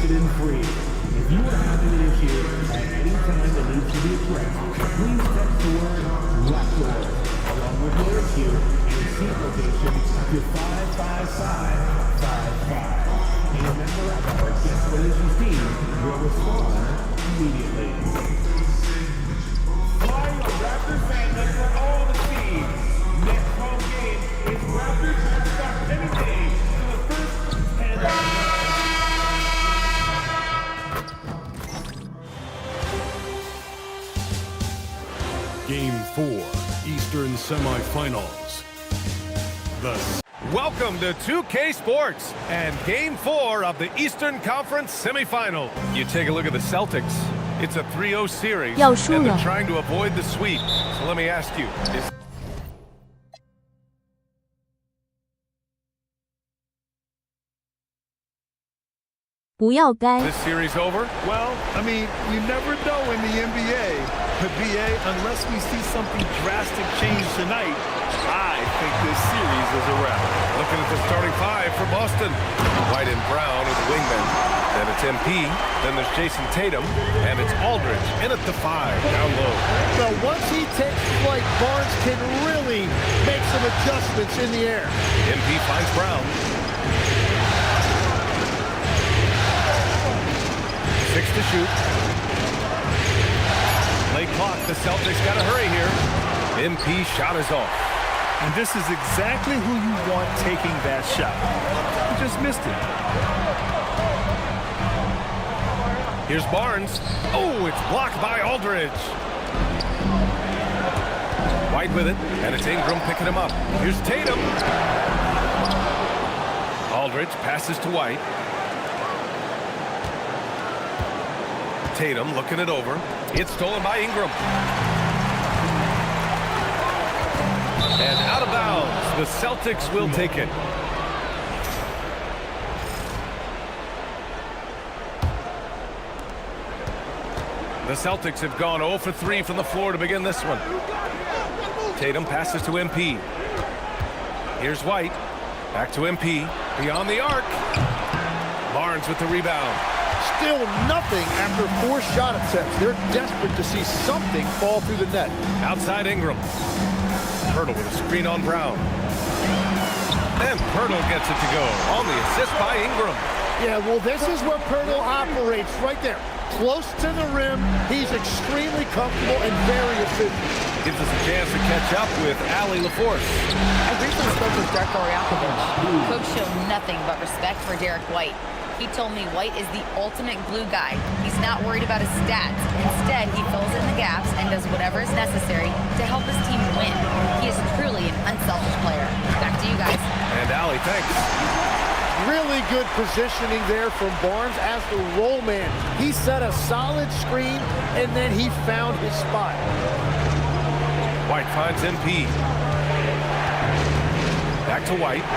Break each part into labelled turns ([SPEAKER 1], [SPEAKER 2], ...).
[SPEAKER 1] free. If you are having an issue at any time that needs to be addressed, please text the word Blackboard along with your issue and seat location to 55555. And a member of our guest relations team will respond immediately. Fly your Raptors fandom for all the teams. Next home game is Raptors mascot Penny Day for the first 10
[SPEAKER 2] Game 4, Eastern Semifinals.
[SPEAKER 3] Welcome to 2K Sports and Game 4 of the Eastern Conference Semifinal. You take a look at the Celtics. It's a 3-0 series, and they're trying to avoid the sweep. So let me ask you, is this series over?
[SPEAKER 4] Well, I mean, you never know in the NBA. But BA, unless we see something drastic change tonight, I think this series is a wrap.
[SPEAKER 3] Looking at the starting five for Boston. White and Brown are the wingmen. Then it's MP. Then there's Jason Tatum. And it's Aldridge in at the 5, down low.
[SPEAKER 4] Well, once he takes flight, Barnes can really make some adjustments in the air.
[SPEAKER 3] MP finds Brown. 6 to shoot. Late clock, the Celtics got to hurry here. MP shot is off.
[SPEAKER 4] And this is exactly who you want taking that shot. He just missed it.
[SPEAKER 3] Here's Barnes. Oh, it's blocked by Aldridge. White with it, and it's Ingram picking him up. Here's Tatum. Aldridge passes to White. Tatum looking it over. It's stolen by Ingram. And out of bounds. The Celtics will take it. The Celtics have gone 0 for 3 from the floor to begin this one. Tatum passes to MP. Here's White. Back to MP. Beyond the arc. Barnes with the rebound.
[SPEAKER 4] Still nothing after 4 shot attempts. They're desperate to see something fall through the net.
[SPEAKER 3] Outside Ingram. Pirtle with a screen on Brown. And Pirtle gets it to go on the assist by Ingram.
[SPEAKER 4] Yeah, well, this is where Pirtle operates right there. Close to the rim. He's extremely comfortable and very efficient.
[SPEAKER 3] Gives us a chance to catch up with Allie LaForce.
[SPEAKER 5] I recently spoke with Darko Rajakovic. Coach showed nothing but respect for Derek White. He told me White is the ultimate glue guy. He's not worried about his stats. Instead, he fills in the gaps and does whatever is necessary to help his team win. He is truly an unselfish player. Back to you guys.
[SPEAKER 3] And Allie, thanks.
[SPEAKER 4] Really good positioning there from Barnes as the roll man. He set a solid screen, and then he found his spot.
[SPEAKER 3] White finds MP. Back to White.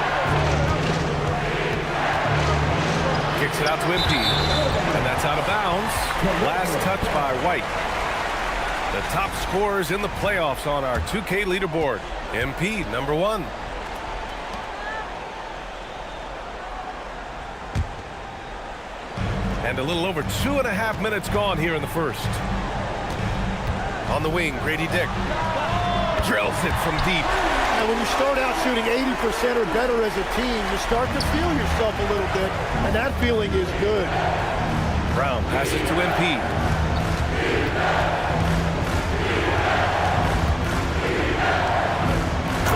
[SPEAKER 3] Kicks it out to MP. And that's out of bounds. Last touch by White. The top scorers in the playoffs on our 2K leaderboard. MP, number 1. And a little over 2.5 minutes gone here in the first. On the wing, Grady Dick. Drills it from deep.
[SPEAKER 4] And when you start out shooting 80% or better as a team, you start to feel yourself a little bit, and that feeling is good.
[SPEAKER 3] Brown passes to MP.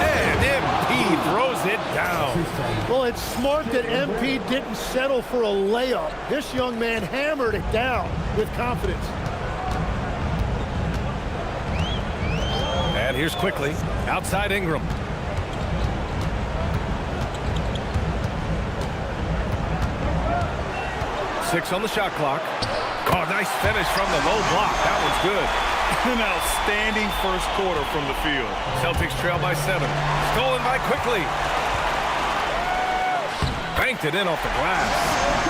[SPEAKER 3] And MP throws it down.
[SPEAKER 4] Well, it's smart that MP didn't settle for a layup. This young man hammered it down with confidence.
[SPEAKER 3] And here's quickly outside Ingram. Six on the shot clock. Oh, nice finish from the low block. That was good.
[SPEAKER 6] An outstanding first quarter from the field.
[SPEAKER 3] Celtics trail by 7. Stolen by Quickly. Banked it in off the glass.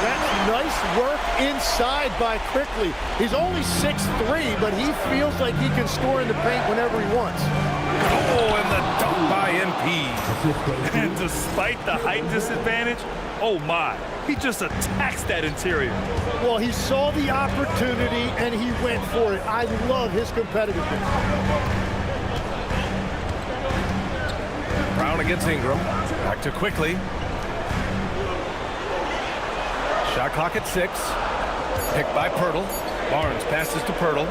[SPEAKER 4] That's nice work inside by Quickly. He's only 6'3", but he feels like he can score in the paint whenever he wants.
[SPEAKER 3] Oh, and the dunk by MP.
[SPEAKER 6] And despite the height disadvantage, Oh, my. He just attacks that interior.
[SPEAKER 7] Well, he saw the opportunity, and he went for it. I love his competitiveness.
[SPEAKER 3] Brown against Ingram. Back to quickly. Shot clock at 6. Picked by Pirtle. Barnes passes to Pirtle.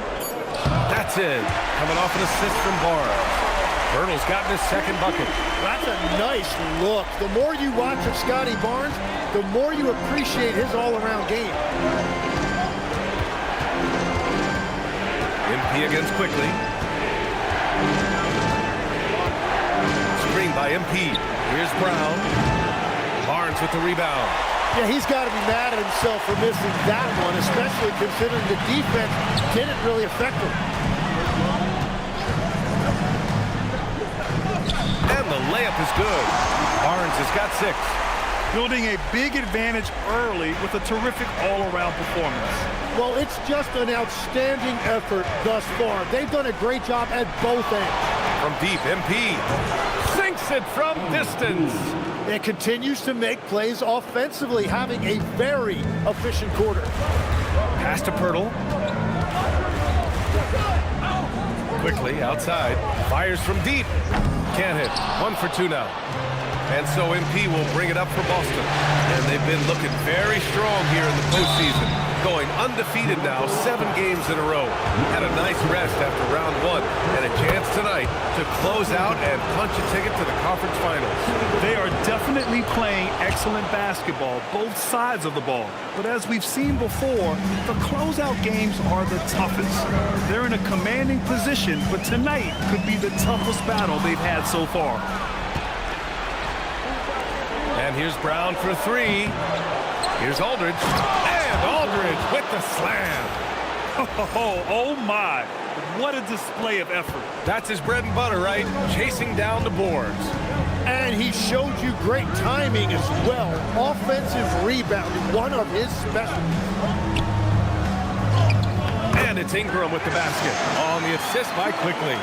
[SPEAKER 3] That's it. Coming off an assist from Barnes. Pirtle's gotten his second bucket.
[SPEAKER 7] That's a nice look. The more you watch of Scotty Barnes, the more you appreciate his all-around game.
[SPEAKER 3] MP against quickly. Screen by MP. Here's Brown. Barnes with the rebound.
[SPEAKER 7] Yeah, he's got to be mad at himself for missing that one, especially considering the defense didn't really affect him.
[SPEAKER 3] And the layup is good. Barnes has got 6.
[SPEAKER 6] Building a big advantage early with a terrific all-around performance.
[SPEAKER 7] Well, it's just an outstanding effort thus far. They've done a great job at both ends.
[SPEAKER 3] From deep, MP sinks it from distance.
[SPEAKER 7] It continues to make plays offensively, having a very efficient quarter.
[SPEAKER 3] Pass to Pirtle. Quickly outside. Fires from deep. Can't hit. 1 for 2 now. And so MP will bring it up for Boston. And they've been looking very strong here in the postseason. Going undefeated now, 7 games in a row. Had a nice rest after round 1. And a chance tonight to close out and punch a ticket to the conference finals.
[SPEAKER 6] They are definitely playing excellent basketball, both sides of the ball. But as we've seen before, the closeout games are the toughest. They're in a commanding position, but tonight could be the toughest battle they've had so far.
[SPEAKER 3] And here's Brown for 3. Here's Aldridge. And Aldridge with the slam.
[SPEAKER 6] Oh my. What a display of effort.
[SPEAKER 3] That's his bread and butter, right? Chasing down the boards.
[SPEAKER 7] And he showed you great timing as well. Offensive rebounding, one of his specialties.
[SPEAKER 3] And it's Ingram with the basket on the assist by Quickly.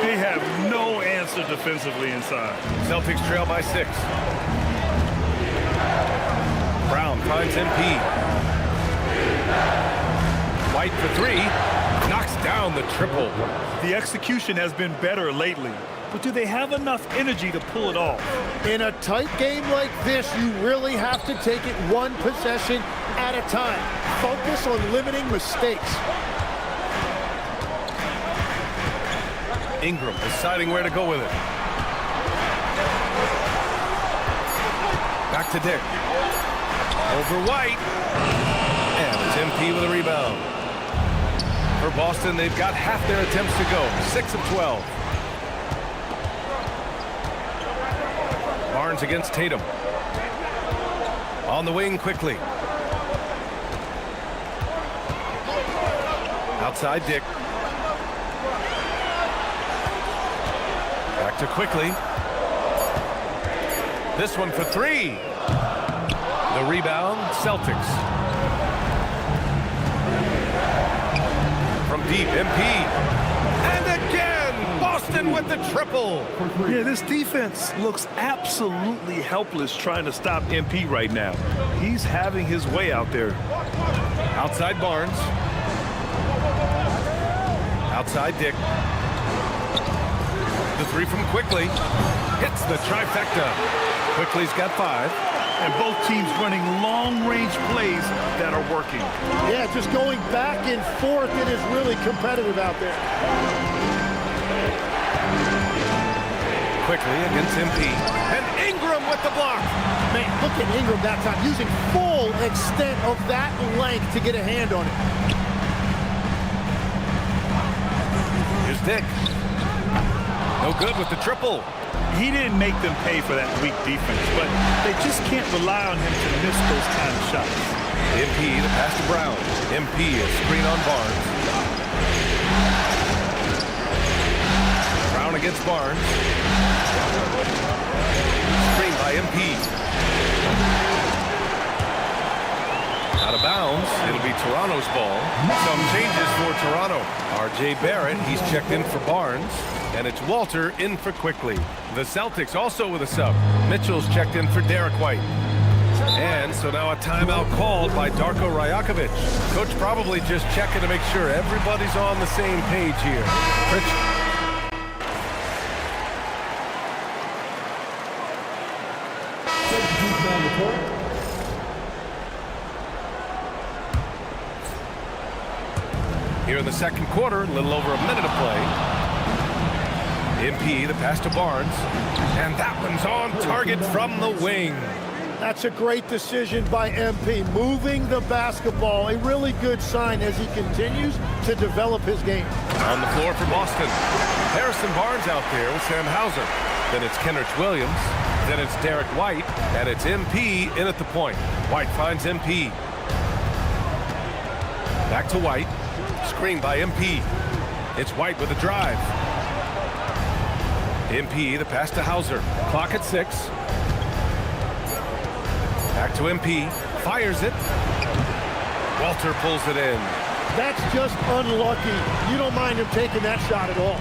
[SPEAKER 6] They have no answer defensively inside.
[SPEAKER 3] Celtics trail by 6. Brown finds MP. White for 3. Knocks down the triple.
[SPEAKER 6] The execution has been better lately, but do they have enough energy to pull it off?
[SPEAKER 7] In a tight game like this, you really have to take it one possession at a time. Focus on limiting mistakes.
[SPEAKER 3] Ingram deciding where to go with it. Back to Dick. Over White. And it's MP with a rebound. For Boston, they've got half their attempts to go. 6 of 12. Barnes against Tatum. On the wing quickly. Outside Dick. Back to Quickly. This one for 3. The rebound, Celtics. From deep, MP. And again, Boston with the triple.
[SPEAKER 6] Yeah, this defense looks absolutely helpless trying to stop MP right now. He's having his way out there.
[SPEAKER 3] Outside Barnes. Outside Dick. The 3 from Quickly. Hits the trifecta. Quickly's got 5.
[SPEAKER 6] And both teams running long-range plays that are working.
[SPEAKER 7] Yeah, just going back and forth. It is really competitive out there.
[SPEAKER 3] Quickly against MP. And Ingram with the block.
[SPEAKER 7] Man, look at Ingram that time, using full extent of that length to get a hand on it.
[SPEAKER 3] Here's Dick. No good with the triple.
[SPEAKER 6] He didn't make them pay for that weak defense, but they just can't rely on him to miss those kind of shots.
[SPEAKER 3] MP, the pass to Brown. MP, a screen on Barnes. Brown against Barnes. Screen by MP. Out of bounds. It'll be Toronto's ball. Some changes for Toronto. R.J. Barrett, he's checked in for Barnes. And it's Walter in for Quickly. The Celtics also with a sub. Mitchell's checked in for Derek White. So now a timeout called by Darko Rajakovic. Coach probably just checking to make sure everybody's on the same page here. Rich.
[SPEAKER 1] Substitutes on the court.
[SPEAKER 3] Here in the second quarter, a little over a minute of play. MP, the pass to Barnes. And that one's on target from the wing.
[SPEAKER 7] That's a great decision by MP, moving the basketball. A really good sign as he continues to develop his game.
[SPEAKER 3] On the floor for Boston. Harrison Barnes out there with Sam Hauser. Then it's Kenrich Williams. Then it's Derek White. And it's MP in at the point. White finds MP. Back to White. Screen by MP. It's White with a drive. MP, the pass to Hauser. Clock at 6. Back to MP. Fires it. Walter pulls it in.
[SPEAKER 7] That's just unlucky. You don't mind him taking that shot at all.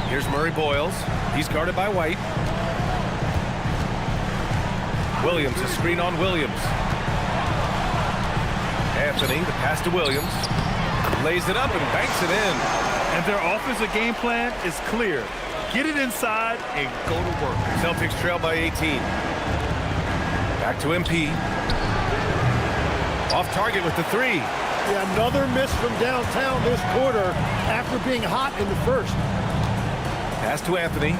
[SPEAKER 3] Here's Murray Boyles. He's guarded by White. Williams, a screen on Williams. Anthony, the pass to Williams. Lays it up and banks it in.
[SPEAKER 6] And their offensive game plan is clear. Get it inside and go to work.
[SPEAKER 3] Celtics trail by 18. Back to MP. Off target with the 3.
[SPEAKER 7] Yeah, another miss from downtown this quarter after being hot in the first.
[SPEAKER 3] Pass to Anthony.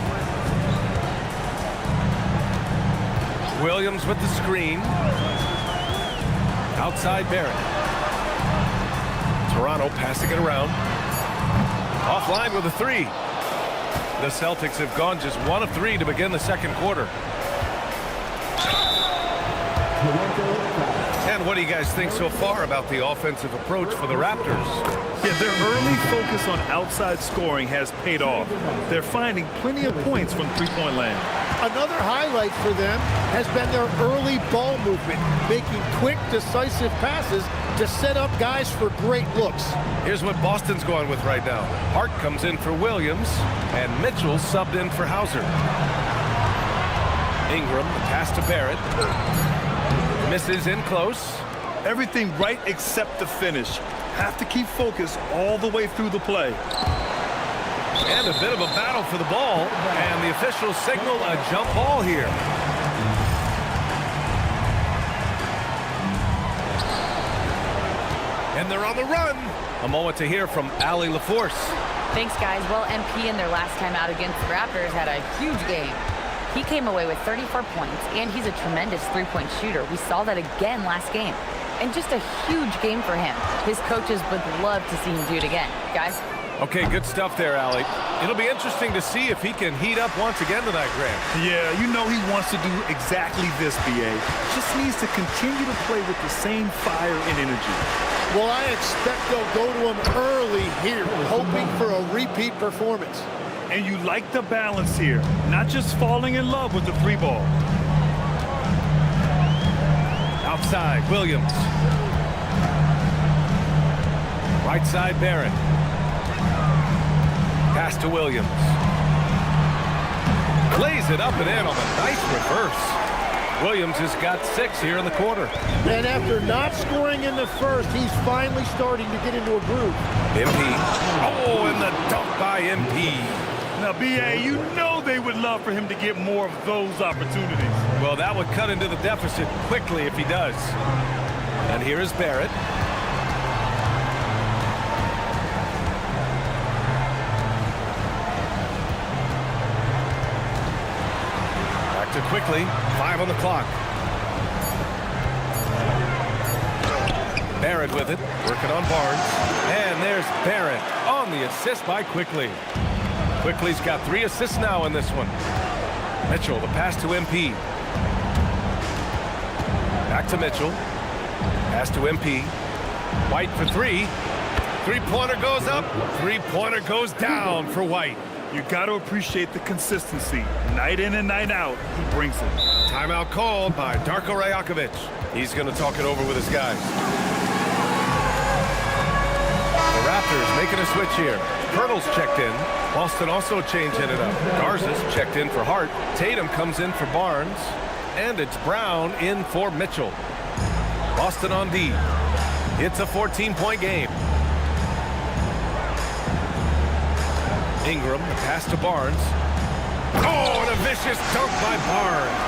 [SPEAKER 3] Williams with the screen. Outside Barrett. Toronto passing it around. Offline with a 3. The Celtics have gone just 1 of 3 to begin the second quarter. And what do you guys think so far about the offensive approach for the Raptors?
[SPEAKER 6] Yeah, their early focus on outside scoring has paid off. They're finding plenty of points from three-point land.
[SPEAKER 7] Another highlight for them has been their early ball movement, making quick, decisive passes to set up guys for great looks.
[SPEAKER 3] Here's what Boston's going with right now. Hart comes in for Williams, and Mitchell subbed in for Hauser. Ingram, the pass to Barrett. Misses in close.
[SPEAKER 6] Everything right except the finish. Have to keep focused all the way through the play.
[SPEAKER 3] And a bit of a battle for the ball, and the officials signal a jump ball here. And they're on the run. A moment to hear from Allie LaForce.
[SPEAKER 5] Thanks, guys. Well, MP in their last time out against the Raptors had a huge game. He came away with 34 points, and he's a tremendous three-point shooter. We saw that again last game. And just a huge game for him. His coaches would love to see him do it again. Guys?
[SPEAKER 3] Okay, good stuff there, Allie. It'll be interesting to see if he can heat up once again tonight, Grant.
[SPEAKER 6] Yeah, you know he wants to do exactly this, BA. Just needs to continue to play with the same fire and energy.
[SPEAKER 7] Well, I expect they'll go to him early here, hoping for a repeat performance.
[SPEAKER 6] And you like the balance here, not just falling in love with the three ball.
[SPEAKER 3] Outside, Williams. Right side, Barrett. Pass to Williams. Lays it up and in on a nice reverse. Williams has got 6 here in the quarter.
[SPEAKER 7] And after not scoring in the first, he's finally starting to get into a groove.
[SPEAKER 3] MP. Oh, and the dunk by MP.
[SPEAKER 6] Now, BA, you know they would love for him to get more of those opportunities.
[SPEAKER 3] Well, that would cut into the deficit quickly if he does. And here is Barrett. Back to quickly. 5 on the clock. Barrett with it. Working on Barnes. And there's Barrett on the assist by Quickly. Quickly's got 3 assists now in this one. Mitchell, the pass to MP. Back to Mitchell. Pass to MP. White for 3. Three-pointer goes up. Three-pointer goes down for White.
[SPEAKER 6] You got to appreciate the consistency. Night in and night out, he brings it.
[SPEAKER 3] Timeout called by Darko Rajakovic. He's going to talk it over with his guys. The Raptors making a switch here. Pirtle's checked in. Boston also changing it up. Garza's checked in for Hart. Tatum comes in for Barnes. And it's Brown in for Mitchell. Boston on D. It's a 14-point game. Ingram, the pass to Barnes. Oh, and a vicious dunk by Barnes.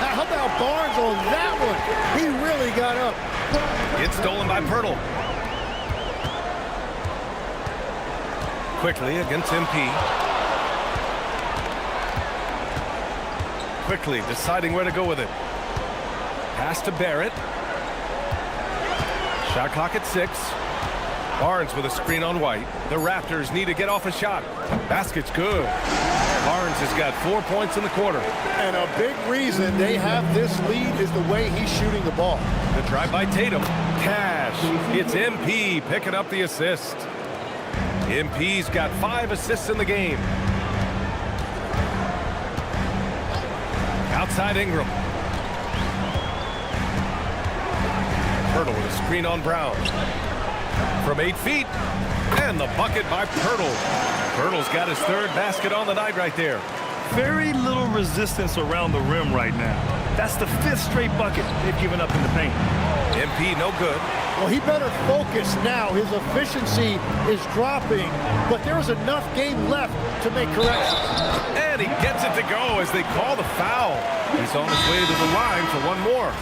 [SPEAKER 7] Now, how about Barnes on that one? He really got up.
[SPEAKER 3] It's stolen by Pirtle. Quickly against MP. Quickly deciding where to go with it. Pass to Barrett. Shot clock at 6. Barnes with a screen on White. The Raptors need to get off a shot. Basket's good. Barnes has got 4 points in the quarter.
[SPEAKER 7] And a big reason they have this lead is the way he's shooting the ball.
[SPEAKER 3] The drive by Tatum. Cash. It's MP picking up the assist. MP's got 5 assists in the game. Outside Ingram. Pirtle with a screen on Brown. From 8 feet. And the bucket by Pirtle. Pirtle's got his 3rd basket on the night right there.
[SPEAKER 6] Very little resistance around the rim right now. That's the 5th straight bucket they've given up in the paint.
[SPEAKER 3] MP no good.
[SPEAKER 7] Well, he better focus now. His efficiency is dropping, but there's enough game left to make corrections.
[SPEAKER 3] And he gets it to go as they call the foul. He's on his way to the line for one more.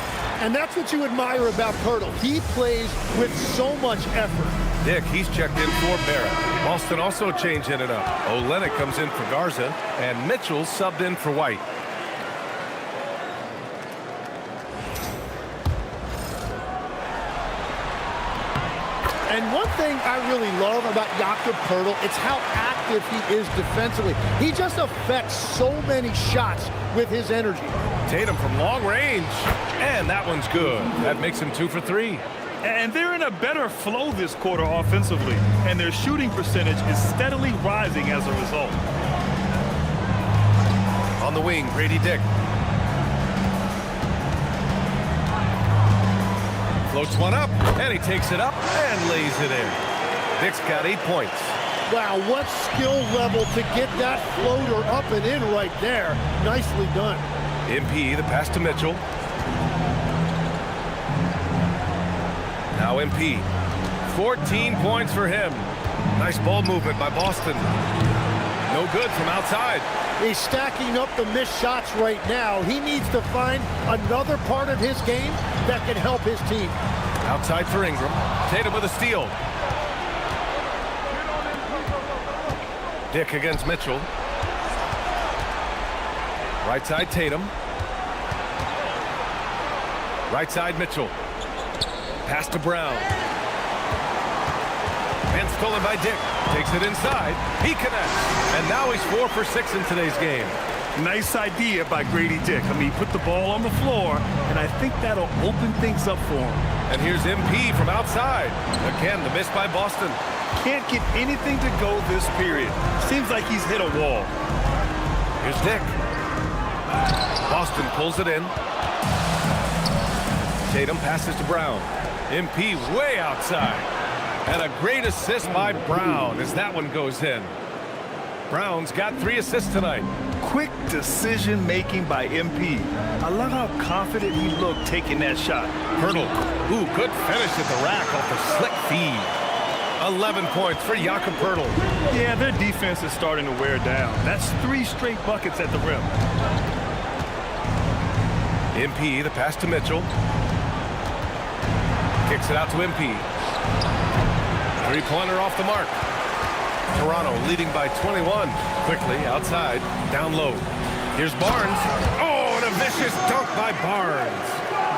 [SPEAKER 7] And that's what you admire about Pirtle. He plays with so much effort.
[SPEAKER 3] Dick, he's checked in for Barrett. Boston also changing it up. Olenek comes in for Garza, and Mitchell subbed in for White.
[SPEAKER 7] And one thing I really love about Jakob Pirtle, it's how active he is defensively. He just affects so many shots with his energy.
[SPEAKER 3] Tatum from long range, and that one's good. That makes him 2 for 3.
[SPEAKER 6] And they're in a better flow this quarter offensively, and their shooting percentage is steadily rising as a result.
[SPEAKER 3] On the wing, Grady Dick. Floats one up, and he takes it up and lays it in. Dick's got 8 points.
[SPEAKER 7] Wow, what skill level to get that floater up and in right there. Nicely done.
[SPEAKER 3] MP, the pass to Mitchell. Now MP. 14 points for him. Nice ball movement by Boston. No good from outside.
[SPEAKER 7] He's stacking up the missed shots right now. He needs to find another part of his game that can help his team.
[SPEAKER 3] Outside for Ingram. Tatum with a steal. Dick against Mitchell. Right side Tatum. Right side Mitchell. Pass to Brown. And stolen by Dick. Takes it inside. He connects. And now he's 4 for 6 in today's game.
[SPEAKER 6] Nice idea by Grady Dick. I mean, he put the ball on the floor, and I think that'll open things up for him.
[SPEAKER 3] And here's MP from outside. Again, the miss by Boston.
[SPEAKER 6] Can't get anything to go this period. Seems like he's hit a wall.
[SPEAKER 3] Here's Dick. Boston pulls it in. Tatum passes to Brown. MP way outside. And a great assist by Brown as that one goes in. Brown's got 3 assists tonight.
[SPEAKER 6] Quick decision-making by MP. I love how confident he looked taking that shot.
[SPEAKER 3] Pirtle, ooh, good finish at the rack off the slick feed. 11 points for Jakob Pirtle.
[SPEAKER 6] Yeah, their defense is starting to wear down. That's 3 straight buckets at the rim.
[SPEAKER 3] MP, the pass to Mitchell. Kicks it out to MP. 3-pointer off the mark. Toronto leading by 21. Quickly outside, down low. Here's Barnes. Oh, and a vicious dunk by Barnes.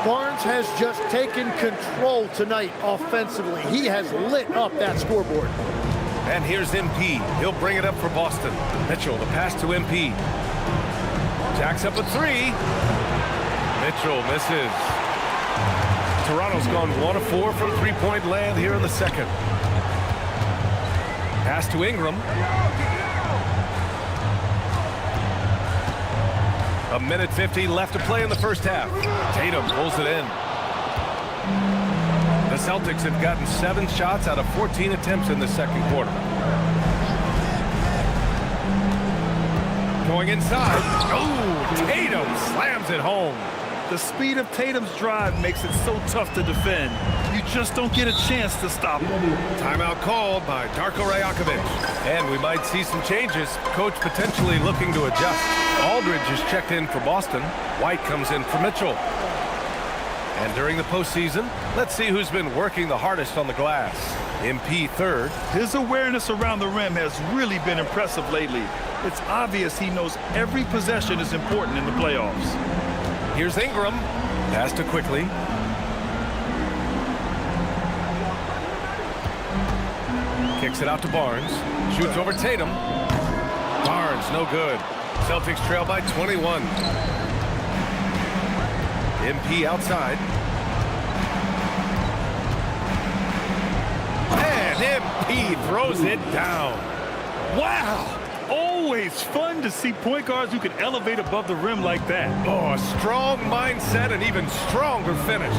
[SPEAKER 7] Barnes has just taken control tonight offensively. He has lit up that scoreboard.
[SPEAKER 3] And here's MP. He'll bring it up for Boston. Mitchell, the pass to MP. Jacks up a 3. Mitchell misses. Toronto's gone 1 of 4 from 3-point land here in the second. Pass to Ingram. A minute 50 left to play in the first half. Tatum pulls it in. The Celtics have gotten 7 shots out of 14 attempts in the second quarter. Going inside. Oh, Tatum slams it home.
[SPEAKER 6] The speed of Tatum's drive makes it so tough to defend. You just don't get a chance to stop him.
[SPEAKER 3] Timeout called by Darko Rajakovic. And we might see some changes. Coach potentially looking to adjust. Aldridge is checked in for Boston. White comes in for Mitchell. And during the postseason, let's see who's been working the hardest on the glass. MP third.
[SPEAKER 6] His awareness around the rim has really been impressive lately. It's obvious he knows every possession is important in the playoffs.
[SPEAKER 3] Here's Ingram. Pass to Quickly. Kicks it out to Barnes. Shoots over Tatum. Barnes, no good. Celtics trail by 21. MP outside. And MP throws it down.
[SPEAKER 6] Wow! Always fun to see point guards who can elevate above the rim like that.
[SPEAKER 3] Oh, a strong mindset and even stronger finish.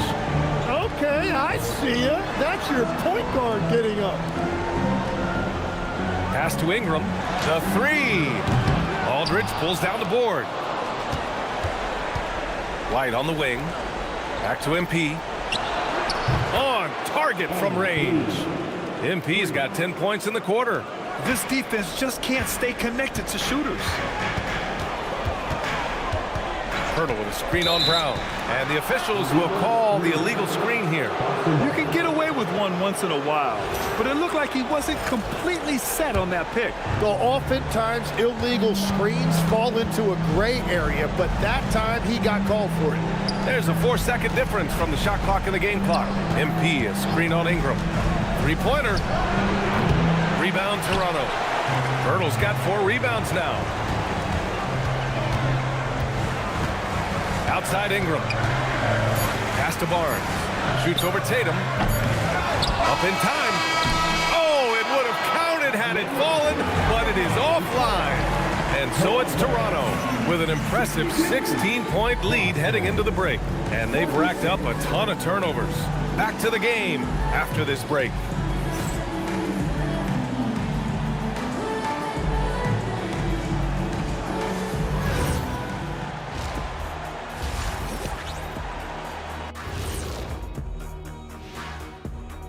[SPEAKER 7] Okay, I see ya. That's your point guard getting up.
[SPEAKER 3] Pass to Ingram. The three. Aldridge pulls down the board. White on the wing. Back to MP. On target from range. MP's got 10 points in the quarter.
[SPEAKER 6] This defense just can't stay connected to shooters.
[SPEAKER 3] Hurdle with a screen on Brown. And the officials will call the illegal screen here.
[SPEAKER 6] You can get away with one once in a while, but it looked like he wasn't completely set on that pick.
[SPEAKER 7] Though oftentimes illegal screens fall into a gray area, but that time he got called for it.
[SPEAKER 3] There's a 4-second difference from the shot clock and the game clock. MP is screen on Ingram. Three-pointer. Rebound Toronto. Hurdle's got 4 rebounds now. Outside Ingram. Pass to Barnes. Shoots over Tatum. Up in time. Oh, it would have counted had it fallen, but it is offline. And so it's Toronto with an impressive 16-point lead heading into the break. And they've racked up a ton of turnovers. Back to the game after this break.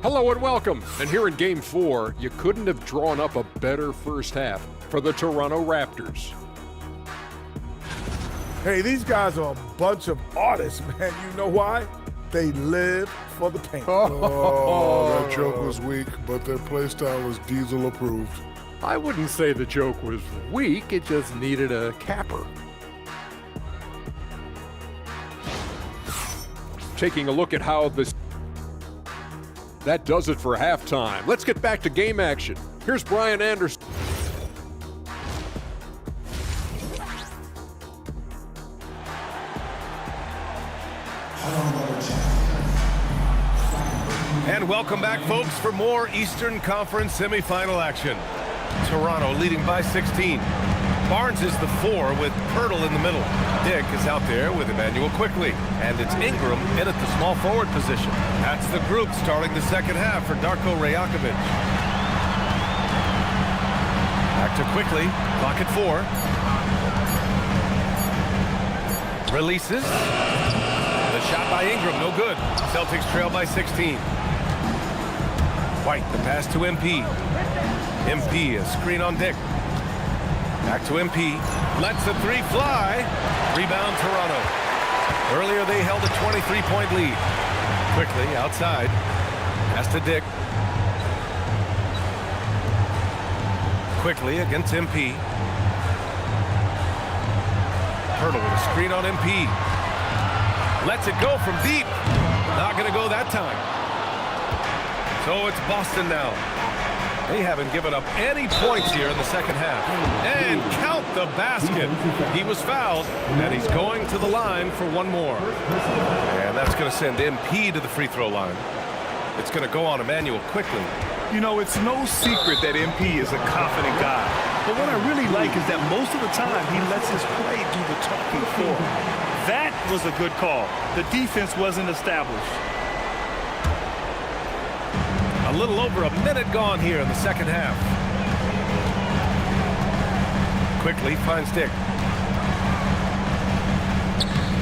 [SPEAKER 8] Hello and welcome. And here in Game 4, you couldn't have drawn up a better first half for the Toronto Raptors.
[SPEAKER 9] Hey, these guys are a bunch of artists, man. You know why? They live for the paint.
[SPEAKER 10] Oh, that joke was weak, but their play style was Diesel approved.
[SPEAKER 8] I wouldn't say the joke was weak, it just needed a capper. Taking a look at how this... That does it for halftime. Let's get back to game action. Here's Brian Anderson.
[SPEAKER 3] And welcome back, folks, for more Eastern Conference semifinal action. Toronto leading by 16. Barnes is the 4 with Pirtle in the middle. Dick is out there with Emmanuel Quickly. And it's Ingram in at the small forward position. That's the group starting the second half for Darko Rajakovic. Back to Quickly. Clock at 4. Releases. The shot by Ingram, no good. Celtics trail by 16. White, the pass to MP. MP, a screen on Dick. Back to MP. Lets the 3 fly. Rebound Toronto. Earlier they held a 23-point lead. Quickly outside. Pass to Dick. Quickly against MP. Hurdle with a screen on MP. Lets it go from deep. Not going to go that time. So it's Boston now. They haven't given up any points here in the second half. And count the basket. He was fouled, and he's going to the line for one more. And that's going to send MP to the free throw line. It's going to go on Emmanuel Quickly.
[SPEAKER 6] You know, it's no secret that MP is a confident guy. But what I really like is that most of the time he lets his play do the talking for him. That was a good call. The defense wasn't established.
[SPEAKER 3] A little over a minute gone here in the second half. Quickly finds Dick.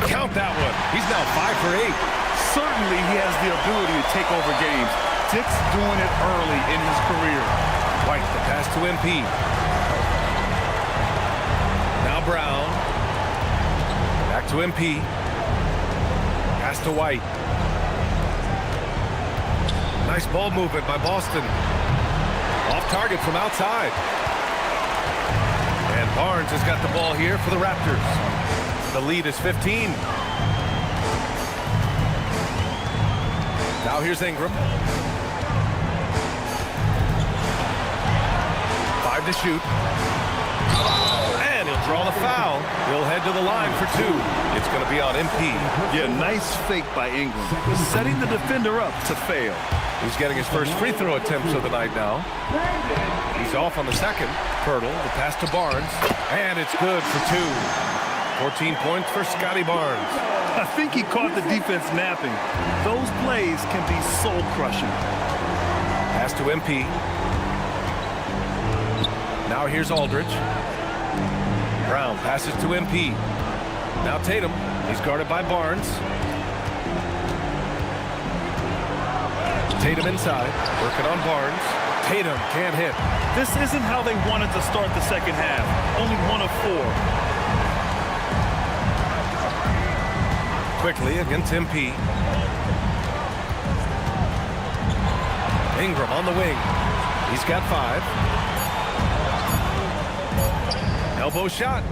[SPEAKER 3] Count that one. He's now 5 for 8.
[SPEAKER 6] Certainly he has the ability to take over games. Dick's doing it early in his career.
[SPEAKER 3] White, the pass to MP. Now Brown. Back to MP. Pass to White. Nice ball movement by Boston. Off target from outside. And Barnes has got the ball here for the Raptors. The lead is 15. Now here's Ingram. 5 to shoot. And he'll draw the foul. He'll head to the line for 2. It's going to be on MP.
[SPEAKER 6] Yeah, nice fake by Ingram. Setting the defender up to fail.
[SPEAKER 3] He's getting his first free throw attempts of the night now. He's off on the second. Pirtle, the pass to Barnes. And it's good for 2. 14 points for Scotty Barnes.
[SPEAKER 6] I think he caught the defense napping. Those plays can be soul-crushing.
[SPEAKER 3] Pass to MP. Now here's Aldridge. Brown passes to MP. Now Tatum. He's guarded by Barnes. Tatum inside. Working on Barnes. Tatum can't hit.
[SPEAKER 6] This isn't how they wanted to start the second half. Only 1 of 4.
[SPEAKER 3] Quickly against MP. Ingram on the wing. He's got 5. Elbow shot.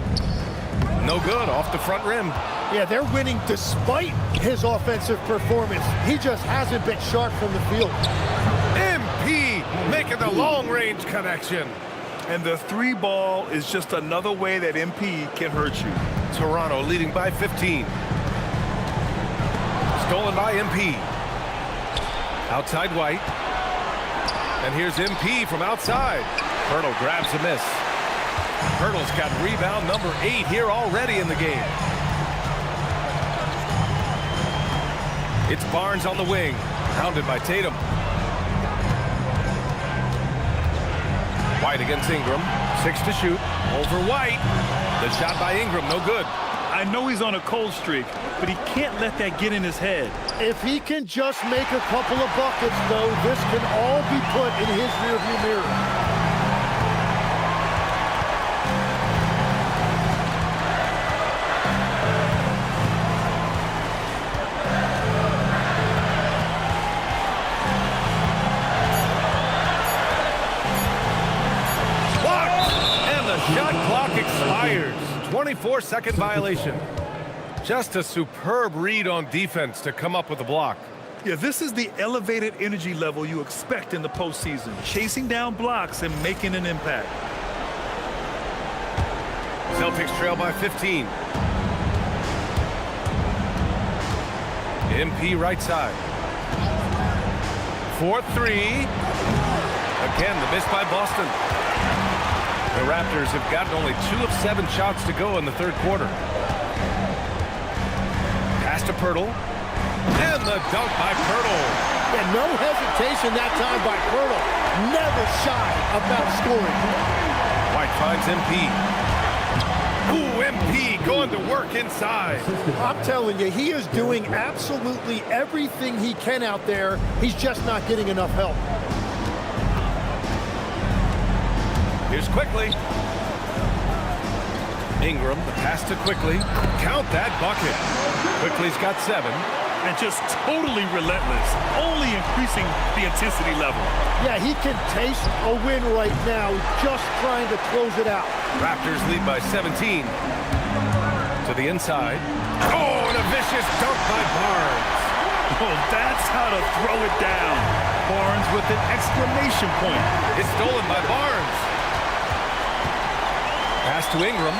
[SPEAKER 3] No good, off the front rim.
[SPEAKER 7] Yeah, they're winning despite his offensive performance. He just hasn't been sharp from the field.
[SPEAKER 3] MP making the long-range connection.
[SPEAKER 6] And the 3 ball is just another way that MP can hurt you.
[SPEAKER 3] Toronto leading by 15. Stolen by MP. Outside White. And here's MP from outside. Pirtle grabs a miss. Pirtle's got rebound number 8 here already in the game. It's Barnes on the wing. Hounded by Tatum. White against Ingram. 6 to shoot. Over White. The shot by Ingram, no good.
[SPEAKER 6] I know he's on a cold streak, but he can't let that get in his head.
[SPEAKER 7] If he can just make a couple of buckets, though, this can all be put in his rearview mirror.
[SPEAKER 3] Shot clock expires. 24-second violation. Just a superb read on defense to come up with a block.
[SPEAKER 6] Yeah, this is the elevated energy level you expect in the postseason. Chasing down blocks and making an impact.
[SPEAKER 3] Celtics trail by 15. MP right side. 4-3. Again, the miss by Boston. The Raptors have gotten only 2 of 7 shots to go in the third quarter. Pass to Pirtle. And the dunk by Pirtle.
[SPEAKER 7] And no hesitation that time by Pirtle. Never shy about scoring.
[SPEAKER 3] White finds MP. Ooh, MP going to work inside.
[SPEAKER 7] I'm telling you, he is doing absolutely everything he can out there. He's just not getting enough help.
[SPEAKER 3] Here's Quickly. Ingram, the pass to Quickly. Count that bucket. Quickly's got 7.
[SPEAKER 6] And just totally relentless, only increasing the intensity level.
[SPEAKER 7] Yeah, he can taste a win right now, just trying to close it out.
[SPEAKER 3] Raptors lead by 17. To the inside. Oh, and a vicious dunk by Barnes.
[SPEAKER 6] Oh, that's how to throw it down. Barnes with an exclamation point.
[SPEAKER 3] It's stolen by Barnes. Pass to Ingram.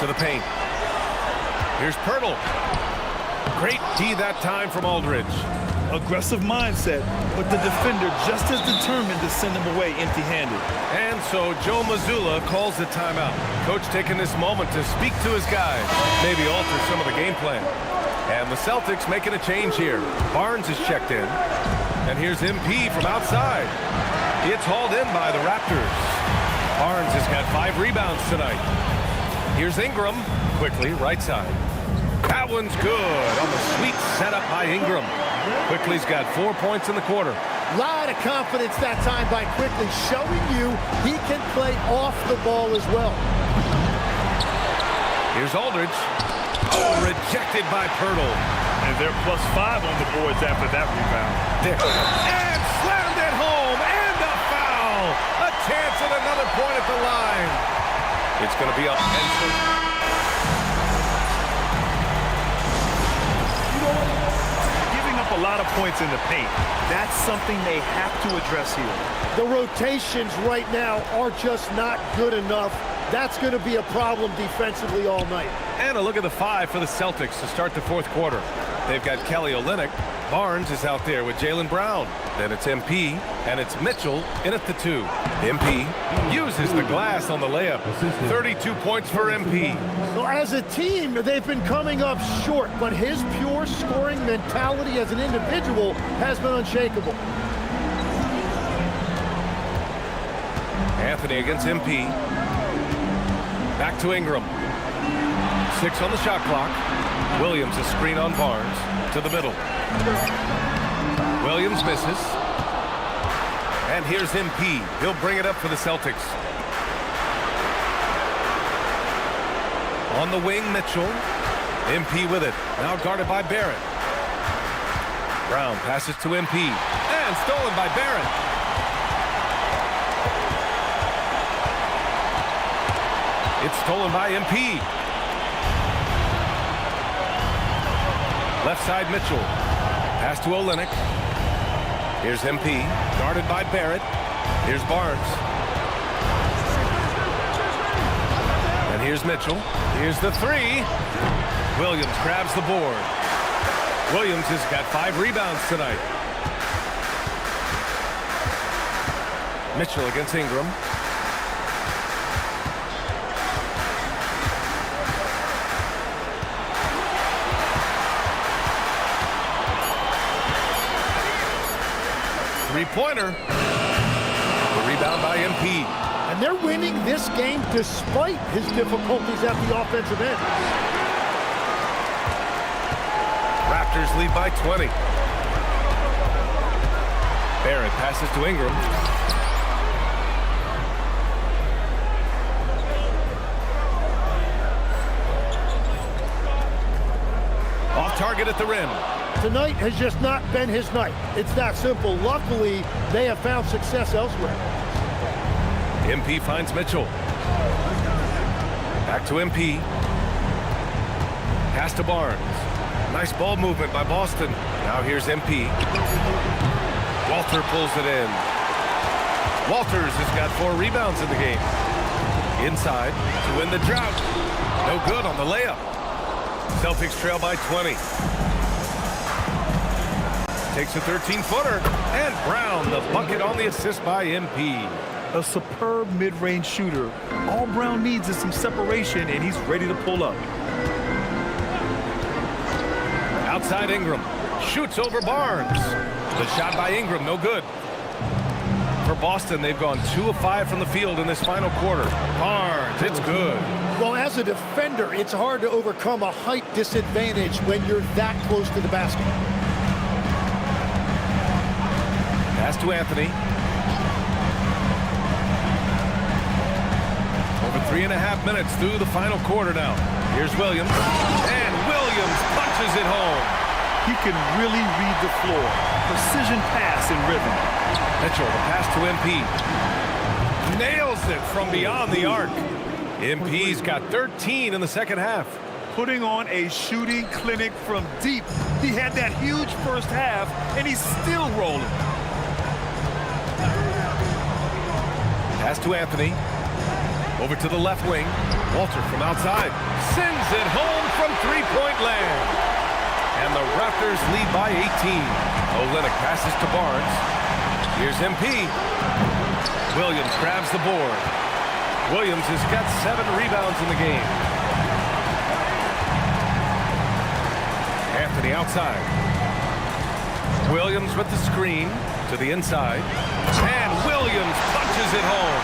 [SPEAKER 3] To the paint. Here's Pirtle. Great D that time from Aldridge.
[SPEAKER 6] Aggressive mindset, but the defender just as determined to send him away empty-handed.
[SPEAKER 3] And so Joe Mazzulla calls the timeout. Coach taking this moment to speak to his guys, maybe alter some of the game plan. And the Celtics making a change here. Barnes is checked in. And here's MP from outside. It's hauled in by the Raptors. Barnes has got 5 rebounds tonight. Here's Ingram. Quickly, right side. That one's good on the sweet setup by Ingram. Quickly's got 4 points in the quarter.
[SPEAKER 7] Lot of confidence that time by Quickly, showing you he can play off the ball as well.
[SPEAKER 3] Here's Aldridge. Oh, rejected by Pirtle.
[SPEAKER 4] And they're +5 on the boards after that rebound.
[SPEAKER 3] And slammed it home, and a foul. A chance at another point at the line. It's going to be up.
[SPEAKER 4] Giving up a lot of points in the paint. That's something they have to address here.
[SPEAKER 7] The rotations right now are just not good enough. That's going to be a problem defensively all night.
[SPEAKER 3] And a look at the 5 for the Celtics to start the 4th quarter. They've got Kelly Olynyk. Barnes is out there with Jaylen Brown. Then it's MP, and it's Mitchell in at the 2. MP uses the glass on the layup. 32 points for MP.
[SPEAKER 7] So as a team, they've been coming up short, but his pure scoring mentality as an individual has been unshakable.
[SPEAKER 3] Anthony against MP. Back to Ingram. 6 on the shot clock. Williams a screen on Barnes to the middle. Williams misses. And here's MP. He'll bring it up for the Celtics. On the wing, Mitchell. MP with it. Now guarded by Barrett. Brown passes to MP. And stolen by Barrett. It's stolen by MP. Left side, Mitchell. Pass to Olynyk. Here's MP. Guarded by Barrett. Here's Barnes. And here's Mitchell. Here's the 3. Williams grabs the board. Williams has got 5 rebounds tonight. Mitchell against Ingram. Three-pointer. The rebound by MP.
[SPEAKER 7] And they're winning this game despite his difficulties at the offensive end.
[SPEAKER 3] Raptors lead by 20. Barrett passes to Ingram. Off target at the rim.
[SPEAKER 7] Tonight has just not been his night. It's that simple. Luckily, they have found success elsewhere.
[SPEAKER 3] MP finds Mitchell. Back to MP. Pass to Barnes. Nice ball movement by Boston. Now here's MP. Walter pulls it in. Walters has got 4 rebounds in the game. Inside to win the drought. No good on the layup. Celtics trail by 20. Takes a 13-footer, and Brown, the bucket on the assist by MP.
[SPEAKER 4] A superb mid-range shooter. All Brown needs is some separation, and he's ready to pull up.
[SPEAKER 3] Outside Ingram. Shoots over Barnes. The shot by Ingram, no good. For Boston, they've gone 2 of 5 from the field in this final quarter. Barnes, it's good.
[SPEAKER 7] Well, as a defender, it's hard to overcome a height disadvantage when you're that close to the basket.
[SPEAKER 3] Pass to Anthony. Over 3.5 minutes through the final quarter now. Here's Williams. And Williams punches it home.
[SPEAKER 4] He can really read the floor. Precision pass and rhythm.
[SPEAKER 3] Mitchell, the pass to MP. Nails it from beyond the arc. MP's got 13 in the second half.
[SPEAKER 4] Putting on a shooting clinic from deep. He had that huge first half, and he's still rolling.
[SPEAKER 3] Pass to Anthony. Over to the left wing. Walter from outside. Sends it home from three-point land. And the Raptors lead by 18. Olynyk passes to Barnes. Here's MP. Williams grabs the board. Williams has got 7 rebounds in the game. Anthony outside. Williams with the screen to the inside. And Williams Williams punches it home.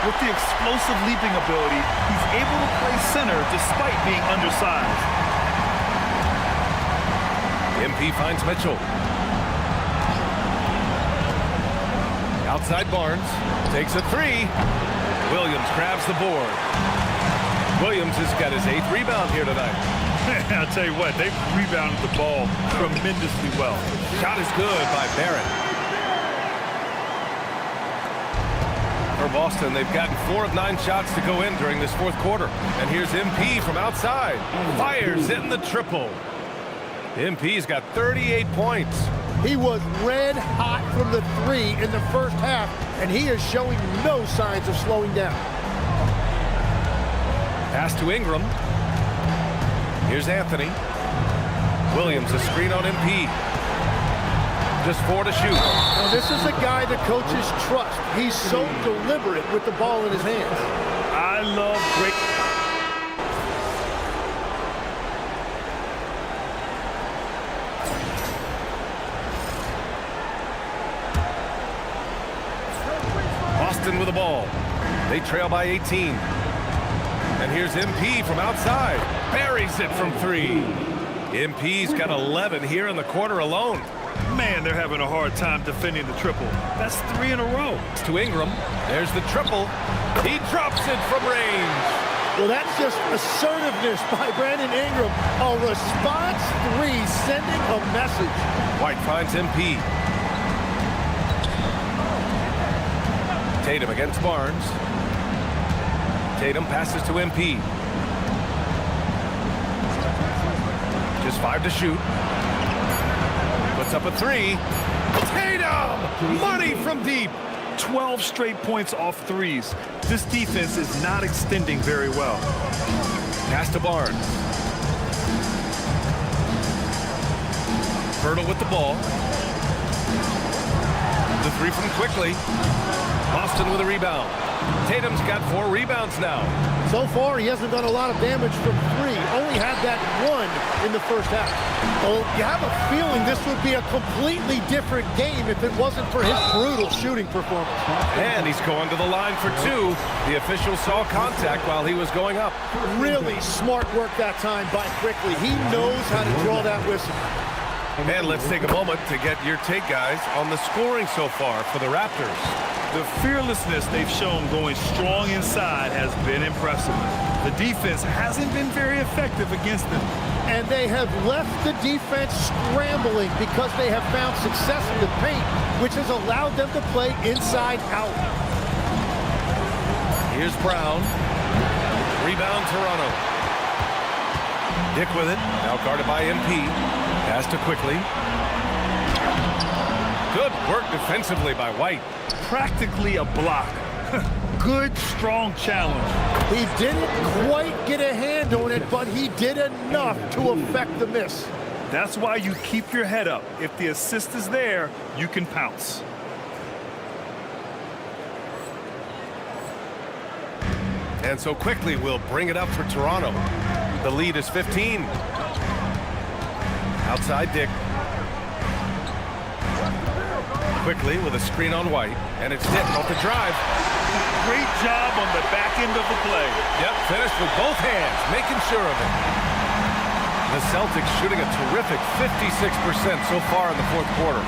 [SPEAKER 6] With the explosive leaping ability, he's able to play center despite being undersized.
[SPEAKER 3] MP finds Mitchell. Outside Barnes. Takes a three. Williams grabs the board. Williams has got his 8th rebound here tonight.
[SPEAKER 6] I'll tell you what, they've rebounded the ball tremendously well.
[SPEAKER 3] Shot is good by Barrett. For Boston, they've gotten 4 of 9 shots to go in during this 4th quarter. And here's MP from outside. Fires in the triple. MP's got 38 points.
[SPEAKER 7] He was red hot from the 3 in the first half, and he is showing no signs of slowing down.
[SPEAKER 3] Pass to Ingram. Here's Anthony. Williams, a screen on MP. Just 4 to shoot.
[SPEAKER 7] Now, this is a guy the coaches trust. He's so deliberate with the ball in his hands.
[SPEAKER 6] I love great.
[SPEAKER 3] Boston with the ball. They trail by 18. And here's MP from outside. Buries it from 3. MP's got 11 here in the quarter alone.
[SPEAKER 6] Man, they're having a hard time defending the triple. That's 3 in a row.
[SPEAKER 3] To Ingram. There's the triple. He drops it from range.
[SPEAKER 7] Well, that's just assertiveness by Brandon Ingram. A response 3, sending a message.
[SPEAKER 3] White finds MP. Tatum against Barnes. Tatum passes to MP. Just 5 to shoot. Puts up a 3. Tatum! Money from deep.
[SPEAKER 6] 12 straight points off threes. This defense is not extending very well.
[SPEAKER 3] Pass to Barnes. Hurdle with the ball. The 3 from quickly. Boston with a rebound. Tatum's got 4 rebounds now.
[SPEAKER 7] So far, he hasn't done a lot of damage from 3. Only had that 1 in the first half. Well, you have a feeling this would be a completely different game if it wasn't for his brutal shooting performance.
[SPEAKER 3] And he's going to the line for 2. The official saw contact while he was going up.
[SPEAKER 7] Really smart work that time by Quickly. He knows how to draw that whistle.
[SPEAKER 3] And let's take a moment to get your take, guys, on the scoring so far for the Raptors.
[SPEAKER 6] The fearlessness they've shown going strong inside has been impressive. The defense hasn't been very effective against them.
[SPEAKER 7] And they have left the defense scrambling because they have found success in the paint, which has allowed them to play inside out.
[SPEAKER 3] Here's Brown. Rebound, Toronto. Dick with it. Now guarded by MP. Pass to Quickly. Good work defensively by White.
[SPEAKER 6] Practically a block. Good, strong challenge.
[SPEAKER 7] He didn't quite get a hand on it, but he did enough to affect the miss.
[SPEAKER 6] That's why you keep your head up. If the assist is there, you can pounce.
[SPEAKER 3] And so Quickly will bring it up for Toronto. The lead is 15. Outside Dick. Quickly with a screen on White. And it's Dick off the drive.
[SPEAKER 6] Great job on the back end of the play.
[SPEAKER 3] Yep, finished with both hands, making sure of it. The Celtics shooting a terrific 56% so far in the 4th quarter.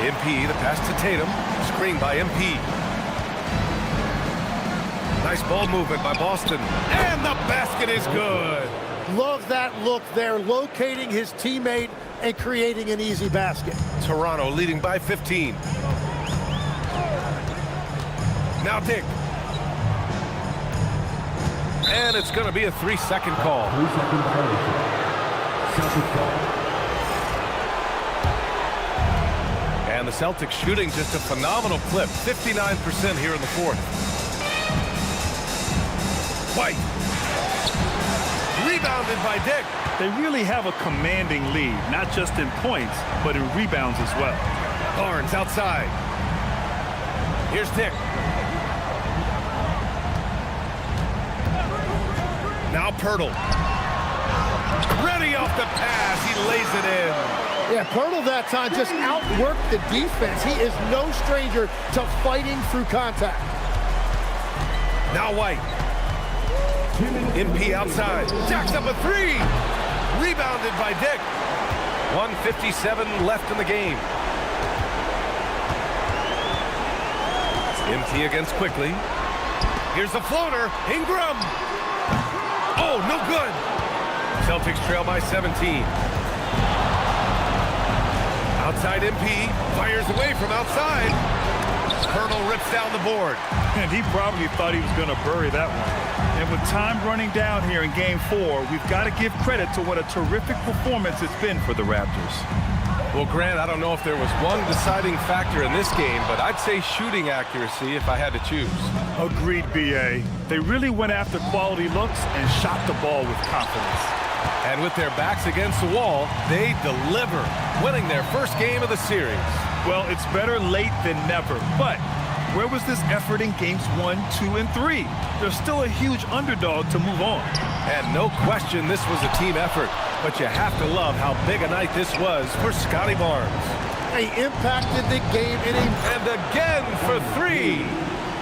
[SPEAKER 3] MP, the pass to Tatum. Screen by MP. Nice ball movement by Boston. And the basket is good.
[SPEAKER 7] Love that look there, locating his teammate and creating an easy basket.
[SPEAKER 3] Toronto leading by 15. Now Dick. And it's going to be a 3-second call.
[SPEAKER 1] 3-second violation. Celtics ball.
[SPEAKER 3] And the Celtics shooting just a phenomenal clip. 59% here in the 4th. White. Rebounded by Dick.
[SPEAKER 6] They really have a commanding lead, not just in points, but in rebounds as well.
[SPEAKER 3] Barnes outside. Here's Dick. Now Pirtle. Ready off the pass. He lays it in.
[SPEAKER 7] Yeah, Pirtle that time just outworked the defense. He is no stranger to fighting through contact.
[SPEAKER 3] Now White. MP outside. Jacks up a three. Rebounded by Dick. 1:57 left in the game. MT against quickly. Here's the floater. Ingram. Oh, no good. Celtics trail by 17. Outside MP. Fires away from outside. Colonel rips down the board.
[SPEAKER 6] And he probably thought he was going to bury that one. And with time running down here in Game 4, we've got to give credit to what a terrific performance it's been for the Raptors.
[SPEAKER 3] Well, Grant, I don't know if there was one deciding factor in this game, but I'd say shooting accuracy if I had to choose.
[SPEAKER 6] Agreed, B.A. They really went after quality looks and shot the ball with confidence.
[SPEAKER 3] And with their backs against the wall, they deliver, winning their first game of the series.
[SPEAKER 6] Well, it's better late than never, but where was this effort in games 1, 2, and 3? They're still a huge underdog to move on.
[SPEAKER 3] And no question this was a team effort, but you have to love how big a night this was for Scotty Barnes.
[SPEAKER 7] He impacted the game in a...
[SPEAKER 3] And again for three.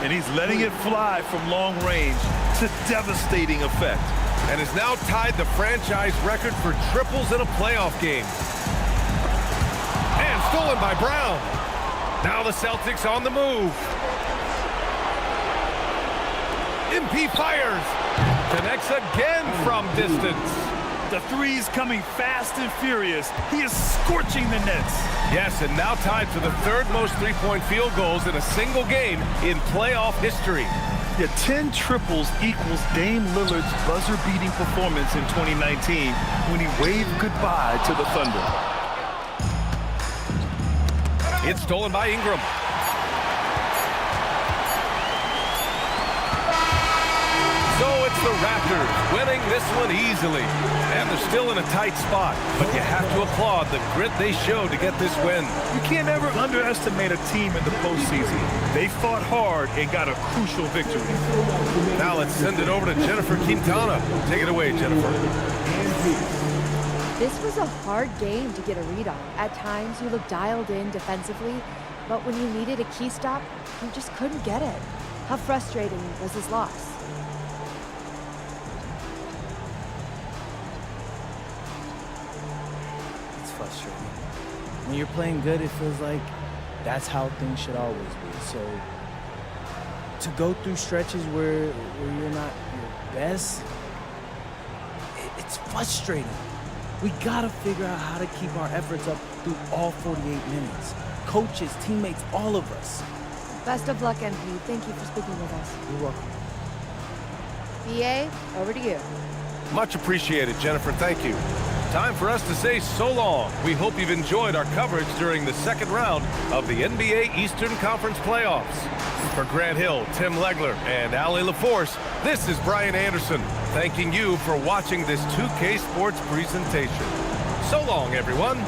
[SPEAKER 6] And he's letting it fly from long range to devastating effect.
[SPEAKER 3] And has now tied the franchise record for triples in a playoff game. And stolen by Brown. Now the Celtics on the move. MP fires. Connects again from distance.
[SPEAKER 6] The three's coming fast and furious. He is scorching the nets.
[SPEAKER 3] Yes, and now tied for the third most three-point field goals in a single game in playoff history.
[SPEAKER 6] Yeah, 10 triples equals Dame Lillard's buzzer-beating performance in 2019 when he waved goodbye to the Thunder.
[SPEAKER 3] It's stolen by Ingram. So it's the Raptors winning this one easily. And they're still in a tight spot, but you have to applaud the grit they showed to get this win.
[SPEAKER 6] You can't ever underestimate a team in the postseason. They fought hard and got a crucial victory.
[SPEAKER 3] Now let's send it over to Jennifer Quintana. Take it away, Jennifer.
[SPEAKER 11] This was a hard game to get a read on. At times, you looked dialed in defensively, but when you needed a key stop, you just couldn't get it. How frustrating was this loss?
[SPEAKER 12] It's frustrating. When you're playing good, it feels like that's how things should always be. So to go through stretches where you're not your best, it's frustrating. We gotta figure out how to keep our efforts up through all 48 minutes. Coaches, teammates, all of us.
[SPEAKER 11] Best of luck, MP. Thank you for speaking with us.
[SPEAKER 12] You're welcome.
[SPEAKER 11] BA, over to you.
[SPEAKER 3] Much appreciated, Jennifer. Thank you. Time for us to say so long. We hope you've enjoyed our coverage during the second round of the NBA Eastern Conference playoffs. For Grant Hill, Tim Legler, and Allie LaForce, this is Brian Anderson, thanking you for watching this 2K Sports presentation. So long, everyone.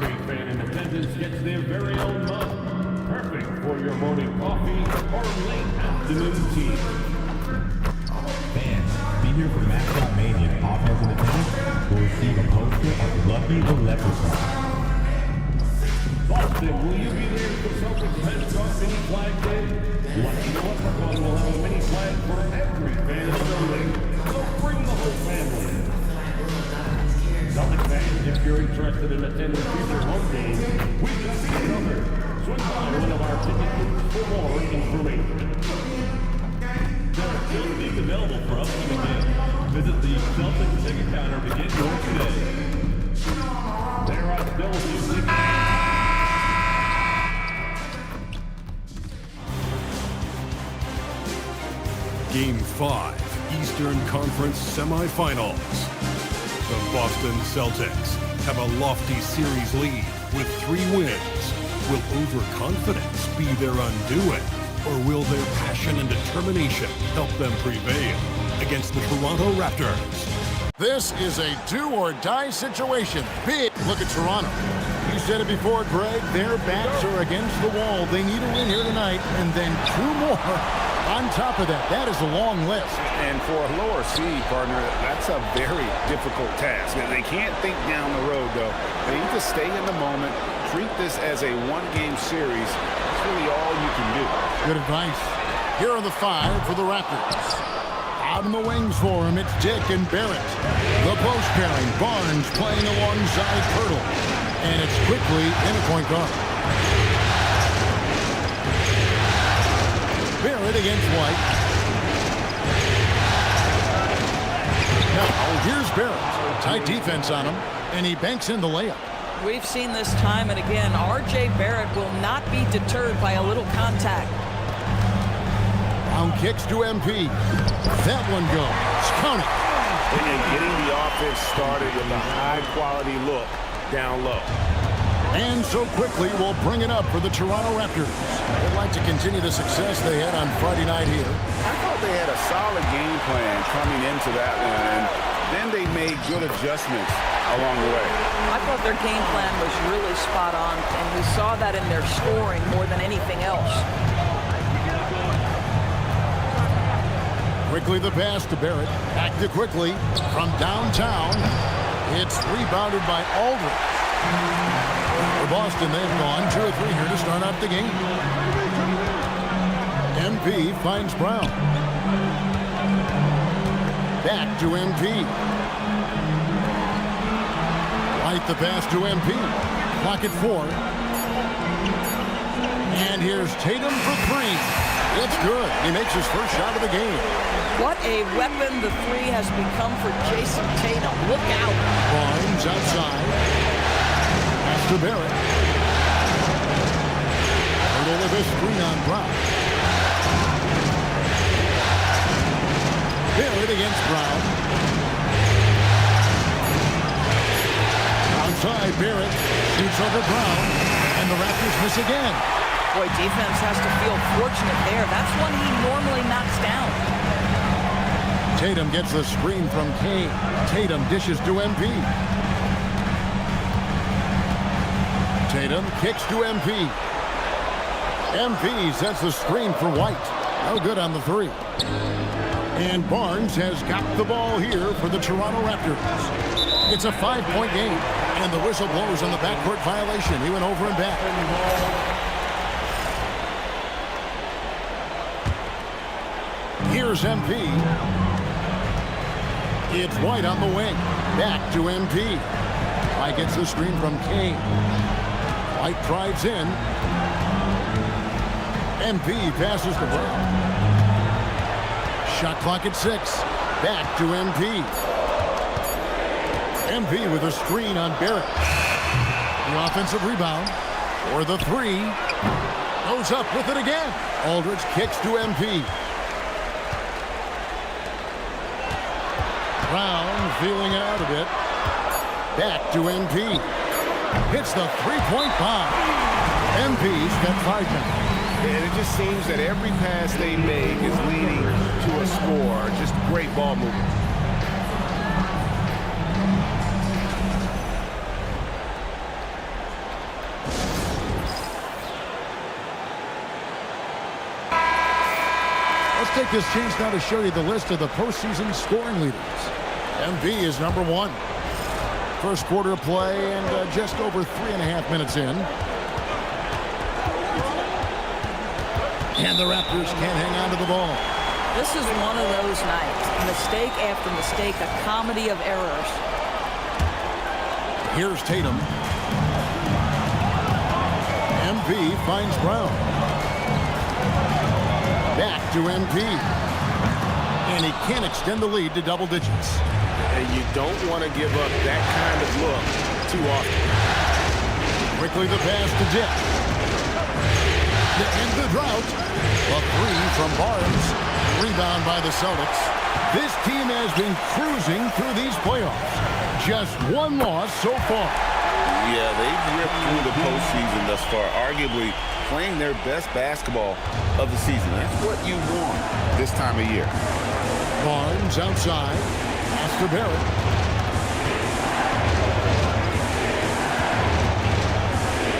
[SPEAKER 1] Every fan in attendance gets their very own mug. Perfect for your morning coffee our late afternoon team.
[SPEAKER 13] Fans, be here for Mascot Mania. Offense in attendance will receive a poster of Lucky the Leprechaun.
[SPEAKER 1] Boston, will you be there for Celtics Mascot Mini Flag Day? Lucky the Leprechaun will have a mini flag for every fan in the building, so bring the whole family. Celtics fans, if you're interested in attending future home games, we've got you covered. Swing by one of our ticket booths for more information.
[SPEAKER 13] There are still seats available for upcoming games. Visit the Celtics ticket counter to get yours today.
[SPEAKER 1] There are still seats.
[SPEAKER 2] Game 5, Eastern Conference Semifinals. The Boston Celtics have a lofty series lead with 3 wins. Will overconfidence be their undoing, or will their passion and determination help them prevail against the Toronto Raptors?
[SPEAKER 14] This is a do-or-die situation. Big look at Toronto. You said it before, Greg. Their backs are against the wall. They need a win here tonight, and then 2 more on top of that. That is a long list.
[SPEAKER 4] And for a lower seed, partner, that's a very difficult task. And they can't think down the road, though. They need to stay in the moment, treat this as a 1-game series. That's really all you can do.
[SPEAKER 14] Good advice. Here are the 5 for the Raptors. Out in the wings for him, it's Dick and Barrett. The post pairing, Barnes playing alongside Pirtle. And it's quickly in a point guard. Barrett against White. Now, here's Barrett. Tight defense on him, and he banks in the layup.
[SPEAKER 15] We've seen this time and again. R.J. Barrett will not be deterred by a little contact.
[SPEAKER 14] Brown kicks to MP. That one goes. Count it.
[SPEAKER 4] And getting the offense started with a high-quality look down low.
[SPEAKER 14] And so quickly, we'll bring it up for the Toronto Raptors. They'd like to continue the success they had on Friday night here.
[SPEAKER 4] I thought they had a solid game plan coming into that one, and then they made good adjustments along the way.
[SPEAKER 15] I thought their game plan was really spot on, and we saw that in their scoring more than anything else.
[SPEAKER 14] Quickly the pass to Barrett. Back to quickly from downtown. It's rebounded by Aldridge. For Boston, they've gone 2 or 3 here to start out the game. MP finds Brown. Back to MP. White the pass to MP. Clock at 4. And here's Tatum for 3. It's good. He makes his first shot of the game.
[SPEAKER 15] What a weapon the 3 has become for Jason Tatum. Look out.
[SPEAKER 14] Barnes outside. Pass to Barrett. Pirtle with a screen on Brown. Barrett against Brown. Outside, Barrett shoots over Brown, and the Raptors miss again.
[SPEAKER 15] Boy, defense has to feel fortunate there. That's one he normally knocks down.
[SPEAKER 14] Tatum gets the screen from Kane. Tatum dishes to MP. Tatum kicks to MP. MP sets the screen for White. No good on the 3. And Barnes has got the ball here for the Toronto Raptors. It's a 5-point game, and the whistle blows on the backcourt violation. He went over and back. Here's MP. It's White on the wing. Back to MP. White gets the screen from Kane. White drives in. MP passes to Brown. Shot clock at 6. Back to MP. MP with a screen on Barrett. The offensive rebound for the 3. Goes up with it again. Aldridge kicks to MP. Brown feeling it out a bit. Back to MP. Hits the 3-point bomb. MP's got 5 now.
[SPEAKER 4] And it just seems that every pass they make is leading to a score. Just great ball movement.
[SPEAKER 14] Let's take this chance now to show you the list of the postseason scoring leaders. MV is number 1. First quarter of play and just over 3.5 minutes in. And the Raptors can't hang on to the ball.
[SPEAKER 15] This is one of those nights. Mistake after mistake, a comedy of errors.
[SPEAKER 14] Here's Tatum. MP finds Brown. Back to MP. And he can't extend the lead to double digits.
[SPEAKER 4] And you don't want to give up that kind of look too often.
[SPEAKER 14] Quickly the pass to Dick. To end the drought. A 3 from Barnes. Rebound by the Celtics. This team has been cruising through these playoffs. Just one loss so far.
[SPEAKER 4] Yeah, they've ripped through the postseason thus far, arguably playing their best basketball of the season. That's what you want this time of year.
[SPEAKER 14] Barnes outside. Pass to Barrett.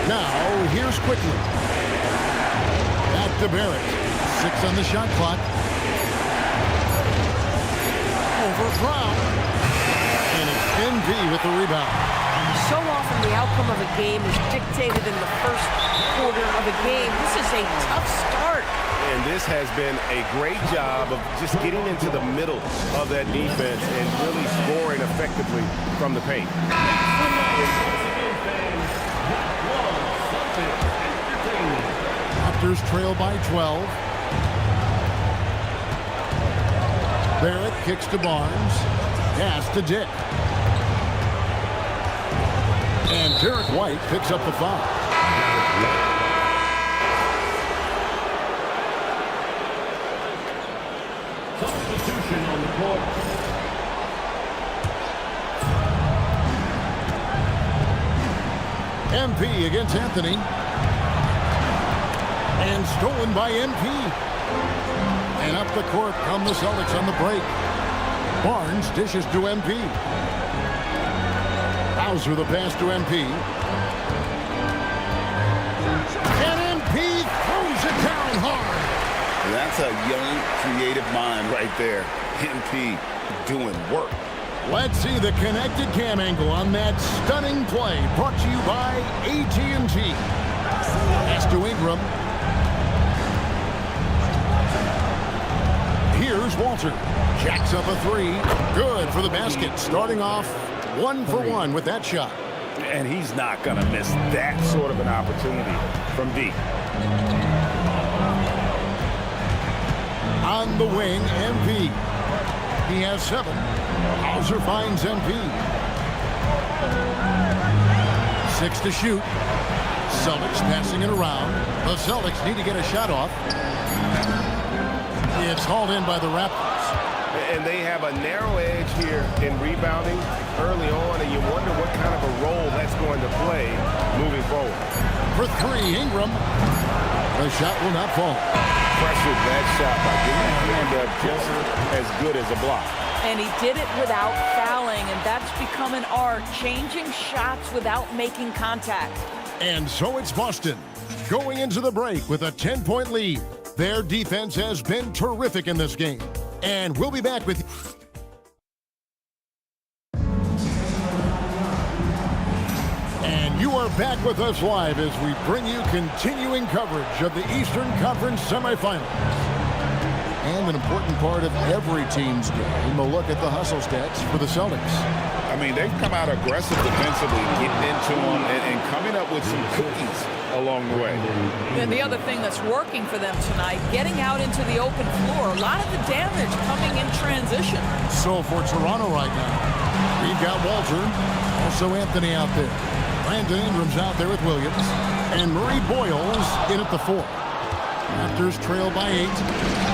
[SPEAKER 14] Now, here's Quickly. Back to Barrett. 6 on the shot clock. Over Brown. And it's NB with the rebound.
[SPEAKER 15] So often the outcome of a game is dictated in the first quarter of a game. This is a tough start.
[SPEAKER 4] And this has been a great job of just getting into the middle of that defense and really scoring effectively from the paint.
[SPEAKER 14] Raptors trail by 12. Barrett kicks to Barnes. Pass to Dick. And Derek White picks up the foul.
[SPEAKER 13] Substitution on the court.
[SPEAKER 14] MP against Anthony. And stolen by MP. And up the court come the Celtics on the break. Barnes dishes to MP. Bowser the pass to MP. And MP throws it down hard.
[SPEAKER 4] That's a young, creative mind right there. MP doing work.
[SPEAKER 14] Let's see the connected cam angle on that stunning play. Brought to you by AT&T. Pass to Ingram. Here's Walter. Jacks up a 3. Good for the basket. Starting off 1 for 1 with that shot.
[SPEAKER 4] And he's not going to miss that sort of an opportunity from deep.
[SPEAKER 14] On the wing, MP. He has 7. Hauser finds MP. 6 to shoot. Celtics passing it around. The Celtics need to get a shot off. It's hauled in by the Raptors.
[SPEAKER 4] And they have a narrow edge here in rebounding early on, and you wonder what kind of a role that's going to play moving forward.
[SPEAKER 14] For 3, Ingram. The shot will not fall.
[SPEAKER 4] Pressured that shot by getting his hand up just as good as a block.
[SPEAKER 15] And he did it without fouling, and that's become an art, changing shots without making contact.
[SPEAKER 14] And so it's Boston going into the break with a 10-point lead. Their defense has been terrific in this game. And we'll be back with... And you are back with us live as we bring you continuing coverage of the Eastern Conference semifinals. And an important part of every team's game, a look at the hustle stats for the Celtics.
[SPEAKER 4] I mean, they've come out aggressive defensively, getting into them and coming up with some cookies along the way.
[SPEAKER 15] And the other thing that's working for them tonight, getting out into the open floor. A lot of the damage coming in transition.
[SPEAKER 14] So for Toronto right now, we've got Walter, also Anthony out there. Brandon Ingram's out there with Williams. And Murray Boyle's in at the 4. Raptors trail by 8.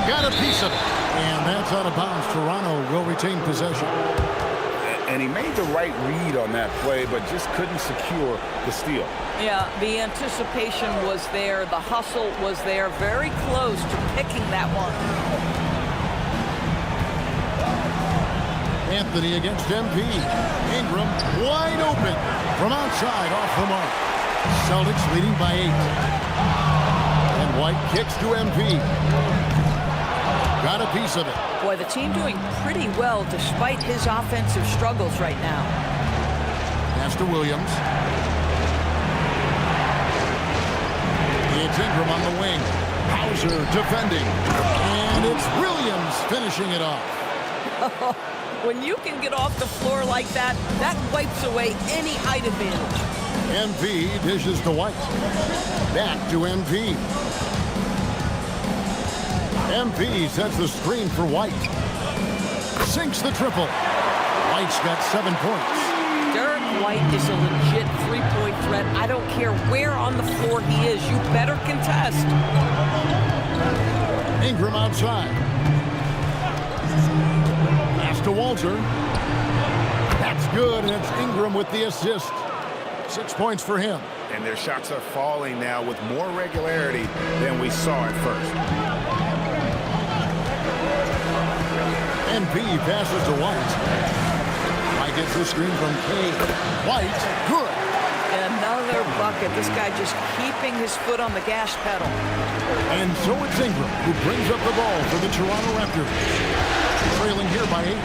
[SPEAKER 14] Got a piece of it. And that's out of bounds. Toronto will retain possession.
[SPEAKER 4] And he made the right read on that play, but just couldn't secure the steal.
[SPEAKER 15] Yeah, the anticipation was there. The hustle was there. Very close to picking that one.
[SPEAKER 14] Anthony against MP. Ingram wide open from outside off the mark. Celtics leading by 8. And White kicks to MP. got a piece of it.
[SPEAKER 15] Boy, the team doing pretty well despite his offensive struggles right now.
[SPEAKER 14] Pass to Williams. It's Ingram on the wing. Hauser defending. And it's Williams finishing it off.
[SPEAKER 15] When you can get off the floor like that, that wipes away any height advantage.
[SPEAKER 14] MP dishes to White. Back to MP. MP sets the screen for White. Sinks the triple. White's got 7 points.
[SPEAKER 15] Derek White is a legit three-point threat. I don't care where on the floor he is. You better contest.
[SPEAKER 14] Ingram outside. Pass to Walter. That's good, and it's Ingram with the assist. 6 points for him.
[SPEAKER 4] And their shots are falling now with more regularity than we saw at first.
[SPEAKER 14] MP passes to White. White gets the screen from Cade. White, good.
[SPEAKER 15] Another bucket. This guy just keeping his foot on the gas pedal.
[SPEAKER 14] And so it's Ingram who brings up the ball for the Toronto Raptors. Trailing here by 8.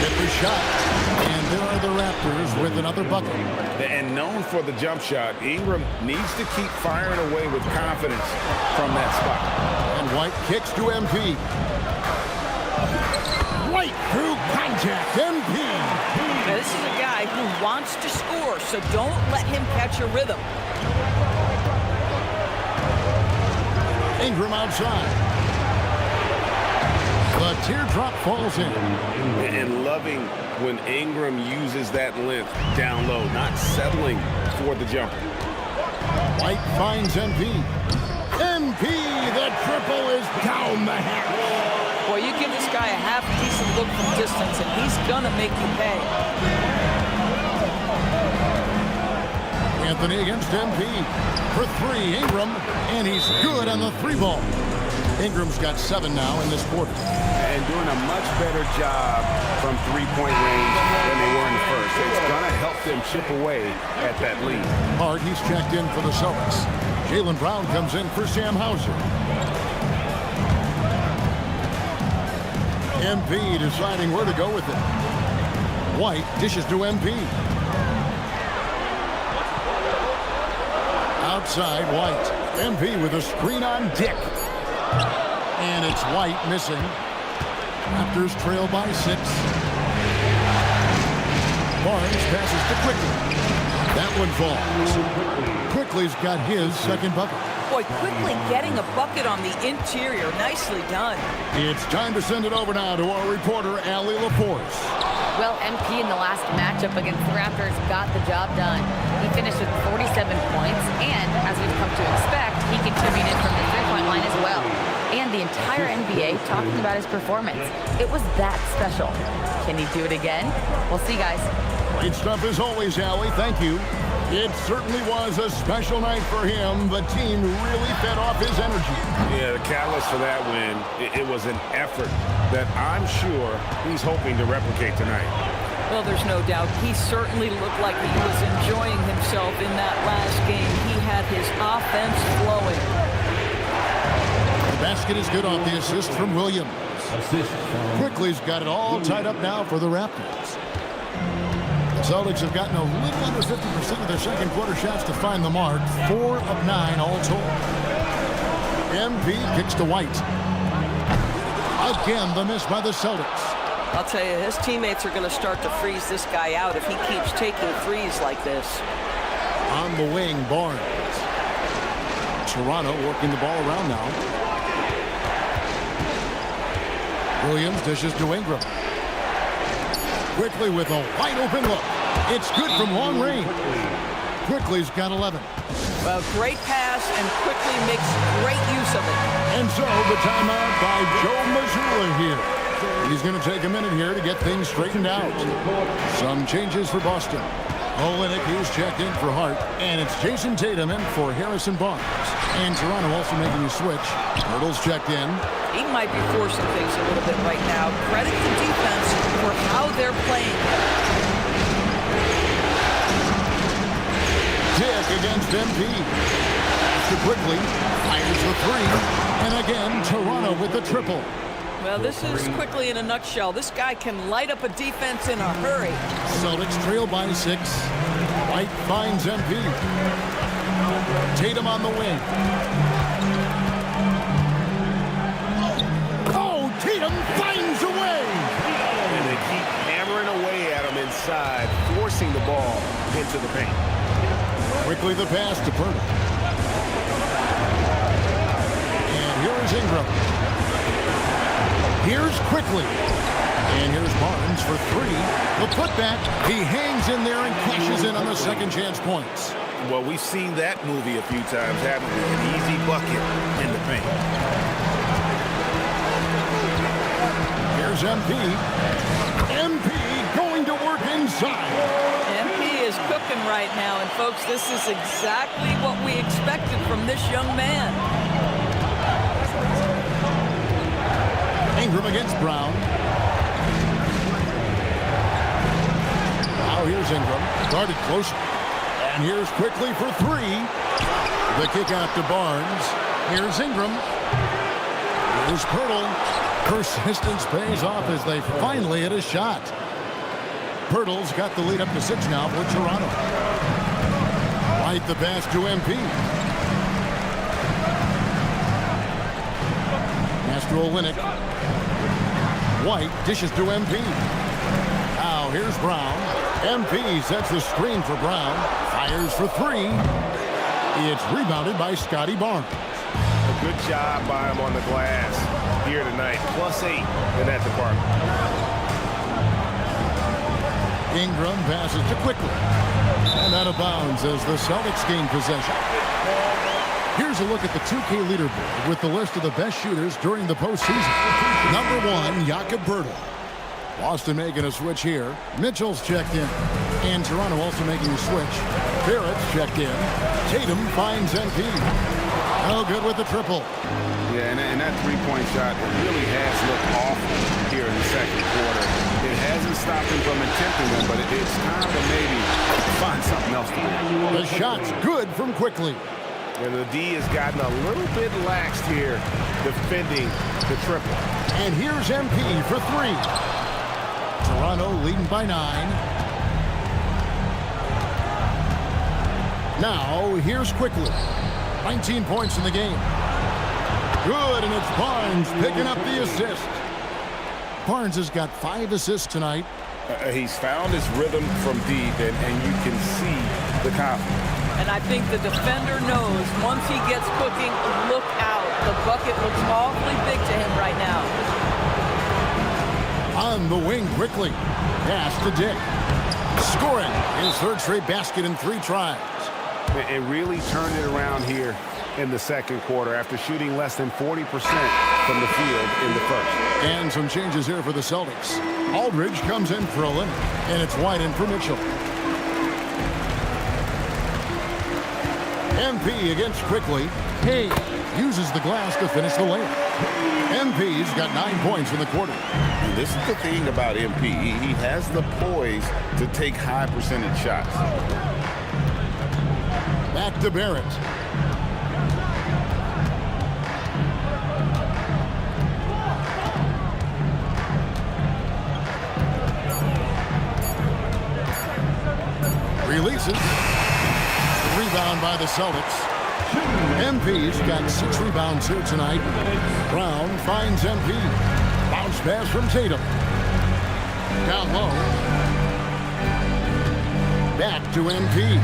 [SPEAKER 14] Hit the shot. And there are the Raptors with another bucket.
[SPEAKER 4] And known for the jump shot, Ingram needs to keep firing away with confidence from that spot.
[SPEAKER 14] And White kicks to MP. White through contact. MP.
[SPEAKER 15] Now, this is a guy who wants to score, so don't let him catch a rhythm.
[SPEAKER 14] Ingram outside. The teardrop falls in.
[SPEAKER 4] And loving when Ingram uses that length down low, not settling for the jumper.
[SPEAKER 14] White finds MP. MP, the triple is down the hatch.
[SPEAKER 15] Boy, you give this guy a half-decent look from distance, and he's gonna make you pay.
[SPEAKER 14] Anthony against MP. For 3, Ingram, and he's good on the 3-ball. Ingram's got 7 now in this quarter.
[SPEAKER 4] And doing a much better job from three-point range than they were in the first. It's going to help them chip away at that lead.
[SPEAKER 14] Hart, he's checked in for the Celtics. Jaylen Brown comes in for Sam Hauser. MP deciding where to go with it. White dishes to MP. Outside, White. MP with a screen on Dick. And it's White missing. Raptors trail by 6. Barnes passes to Quickly. That one falls. Quickly's got his second bucket.
[SPEAKER 15] Boy, Quickly getting a bucket on the interior. Nicely done.
[SPEAKER 14] It's time to send it over now to our reporter, Allie Laporte.
[SPEAKER 5] Well, MP in the last matchup against the Raptors got the job done. He finished with 47 points, and as we've come to expect, he contributed from the three-point line as well. And the entire NBA talking about his performance. It was that special. Can he do it again? We'll see, guys.
[SPEAKER 14] Great stuff as always, Allie. Thank you. It certainly was a special night for him. The team really fed off his energy.
[SPEAKER 4] Yeah, the catalyst for that win, it was an effort that I'm sure he's hoping to replicate tonight.
[SPEAKER 15] Well, there's no doubt. He certainly looked like he was enjoying himself in that last game. He had his offense flowing.
[SPEAKER 14] The basket is good off the assist from Williams. Quickly's got it all tied up now for the Raptors. The Celtics have gotten a little under 50% of their second quarter shots to find the mark. 4 of 9 all told. MP kicks to White. Again, the miss by the Celtics.
[SPEAKER 15] I'll tell you, his teammates are going to start to freeze this guy out if he keeps taking threes like this.
[SPEAKER 14] On the wing, Barnes. Toronto working the ball around now. Williams dishes to Ingram. Quickly with a wide open look. It's good from long range. Quickly's got 11.
[SPEAKER 15] Well, great pass, and Quickly makes great use of it.
[SPEAKER 14] And so the timeout by Joe Mazzulla here. He's going to take a minute here to get things straightened out. Some changes for Boston. Olenek, he's checked in for Hart. And it's Jason Tatum in for Harrison Barnes. And Toronto also making a switch. Hurdle's checked in.
[SPEAKER 15] He might be forcing things a little bit right now. Credit the defense for how they're playing.
[SPEAKER 14] Dick against MP. To quickly, fires the three. And again, Toronto with the triple.
[SPEAKER 15] Well, this is quickly in a nutshell. This guy can light up a defense in a hurry.
[SPEAKER 14] Celtics trail by 6. White finds MP. Tatum on the wing. Oh, Tatum finds a way.
[SPEAKER 4] And they keep hammering away at him inside, forcing the ball into the paint.
[SPEAKER 14] Quickly the pass to Purtle. And here is Ingram. Here's Quickly. And here's Barnes for 3. The putback. He hangs in there and cashes in on the second chance points.
[SPEAKER 4] Well, we've seen that movie a few times, haven't we? An easy bucket in the paint.
[SPEAKER 14] Here's MP. MP going to work inside.
[SPEAKER 15] MP is cooking right now, and folks, this is exactly what we expected from this young man.
[SPEAKER 14] Ingram against Brown. Now here's Ingram. Guarded close. And here's Quickly for 3. The kick out to Barnes. Here's Ingram. Here's Purtle. Persistence pays off as they finally hit a shot. Purtle's got the lead up to 6 now for Toronto. White the pass to MP. Master Olynyk. White dishes to MP. Now here's Brown. MP sets the screen for Brown. Fires for 3. It's rebounded by Scotty Barnes.
[SPEAKER 4] A good job by him on the glass here tonight. +8 in that department.
[SPEAKER 14] Ingram passes to Quickly. And out of bounds as the Celtics gain possession. Here's a look at the 2K leaderboard with the list of the best shooters during the postseason. Number 1, Jakob Poeltl. Boston making a switch here. Mitchell's checked in. And Toronto also making a switch. Barrett's checked in. Tatum finds MP. Oh, good with the triple.
[SPEAKER 4] Yeah, and that three-point shot really has looked awful here in the second quarter. It hasn't stopped him from attempting them, but it's time to maybe find something else to do.
[SPEAKER 14] The shot's good from Quickly.
[SPEAKER 4] And the D has gotten a little bit laxed here defending the triple.
[SPEAKER 14] And here's MP for 3. Toronto leading by 9. Now, here's Quickly. 19 points in the game. Good, and it's Barnes picking up the assist. Barnes has got 5 assists tonight.
[SPEAKER 4] He's found his rhythm from deep, and you can see the confidence.
[SPEAKER 15] And I think the defender knows once he gets cooking, look out. The bucket looks awfully big to him right now.
[SPEAKER 14] On the wing quickly. Pass to Dick. Scoring his third straight basket in 3 tries.
[SPEAKER 4] And really turned it around here in the second quarter after shooting less than 40% from the field in the first.
[SPEAKER 14] And some changes here for the Celtics. Aldridge comes in for Olynyk, and it's White in for Mitchell. MP against Quickly. Hay uses the glass to finish the layup. MP's got 9 points in the quarter.
[SPEAKER 4] And this is the thing about MP. He has the poise to take high percentage shots.
[SPEAKER 14] Back to Barrett. Releases. Rebound by the Celtics. MP's got 6 rebounds here tonight. Brown finds MP. Bounce pass from Tatum. Down low. Back to MP.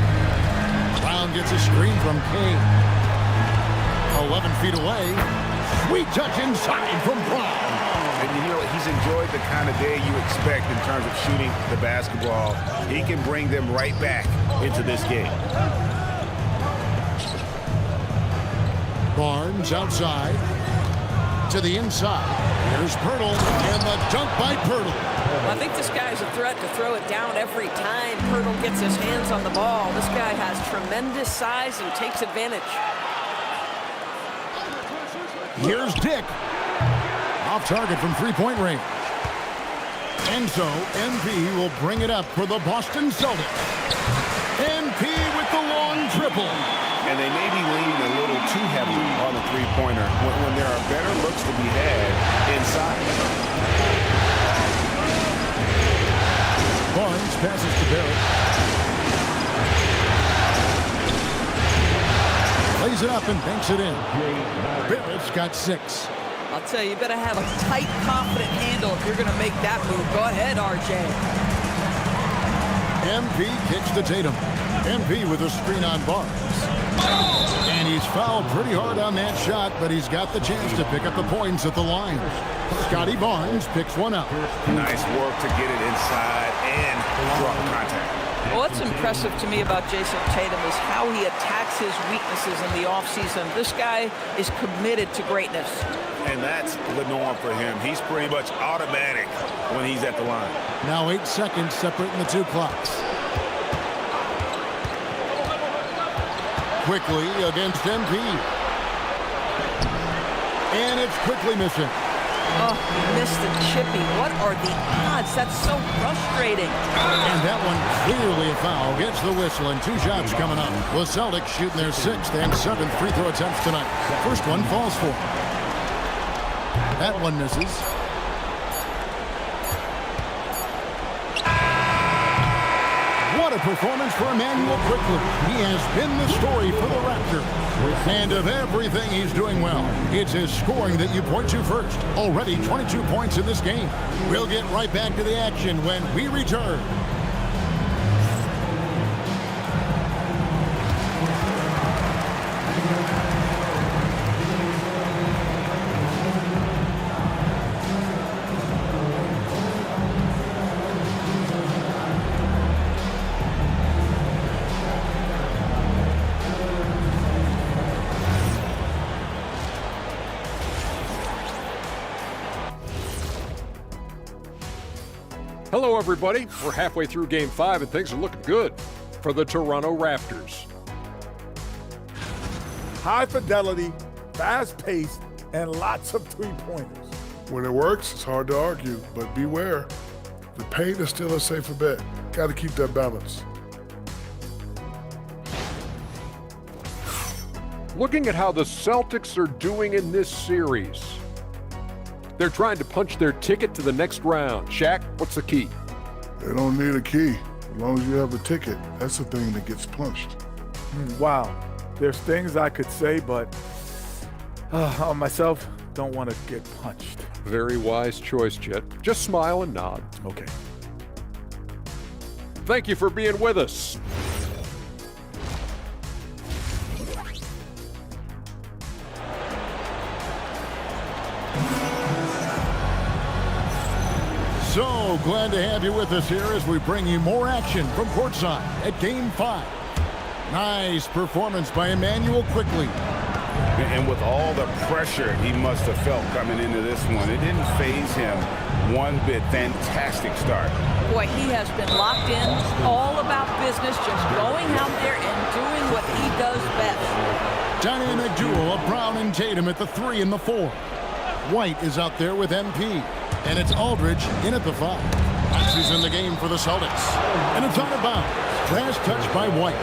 [SPEAKER 14] Brown gets a screen from Kane. 11 feet away. Sweet touch inside from Brown.
[SPEAKER 4] And you know, he's enjoyed the kind of day you expect in terms of shooting the basketball. He can bring them right back into this game.
[SPEAKER 14] Barnes outside. To the inside. Here's Poeltl. And the dunk by Poeltl.
[SPEAKER 15] I think this guy's a threat to throw it down every time Poeltl gets his hands on the ball. This guy has tremendous size and takes advantage.
[SPEAKER 14] Here's Dick. Off target from 3-point range. And so MP will bring it up for the Boston Celtics. MP with the long long triple.
[SPEAKER 4] And they may be leaning a little too heavily on the three-pointer when there are better looks to be had inside.
[SPEAKER 14] Barnes passes to Barrett. Lays it up and banks it in. Barrett's got 6.
[SPEAKER 15] I'll tell you, you better have a tight, confident handle if you're going to make that move. Go ahead, RJ.
[SPEAKER 14] MP kicks to Tatum. MP with a screen on Barnes. And he's fouled pretty hard on that shot, but he's got the chance to pick up the points at the line. Scotty Barnes picks one up.
[SPEAKER 4] Nice work to get it inside and draw contact.
[SPEAKER 15] Well, what's impressive to me about Jason Tatum is how he attacks his weaknesses in the offseason. This guy is committed to greatness.
[SPEAKER 4] And that's the norm for him. He's pretty much automatic when he's at the line.
[SPEAKER 14] Now 8 seconds separating the 2 clocks. Quickly against MP. And it's quickly missing.
[SPEAKER 15] Oh, missed the chippy. What are the odds? That's so frustrating.
[SPEAKER 14] And that one clearly a foul. Gets the whistle and 2 shots coming up. The Celtics shooting their 6th and 7th free throw attempts tonight. First one falls for them. That one misses. What a performance for Emmanuel Quickly. He has been the story for the Raptors. And of everything he's doing well, it's his scoring that you point to first. Already 22 points in this game. We'll get right back to the action when we return.
[SPEAKER 8] Hello, everybody. We're halfway through Game 5, and things are looking good for the Toronto Raptors.
[SPEAKER 9] High fidelity, fast paced, and lots of three-pointers.
[SPEAKER 10] When it works, it's hard to argue, but beware. The paint is still a safer bet. Got to keep that balance.
[SPEAKER 8] Looking at how the Celtics are doing in this series, they're trying to punch their ticket to the next round. Shaq, what's the key?
[SPEAKER 10] They don't need a key. As long as you have a ticket, that's the thing that gets punched.
[SPEAKER 9] Wow. There's things I could say, but on myself, don't want to get punched.
[SPEAKER 8] Very wise choice, Chet. Just smile and nod.
[SPEAKER 9] Okay.
[SPEAKER 8] Thank you for being with us.
[SPEAKER 14] So glad to have you with us here as we bring you more action from courtside at Game 5. Nice performance by Emmanuel Quickly.
[SPEAKER 4] And with all the pressure he must have felt coming into this one, it didn't faze him one bit. Fantastic start.
[SPEAKER 15] Boy, he has been locked in, all about business, just going out there and doing what he does best.
[SPEAKER 14] Dynamic duo of Brown and Tatum at the 3 and the 4. White is out there with MP. And it's Aldridge in at the 5. Maxey's in the game for the Celtics. And it's out of bounds. Last touch by White.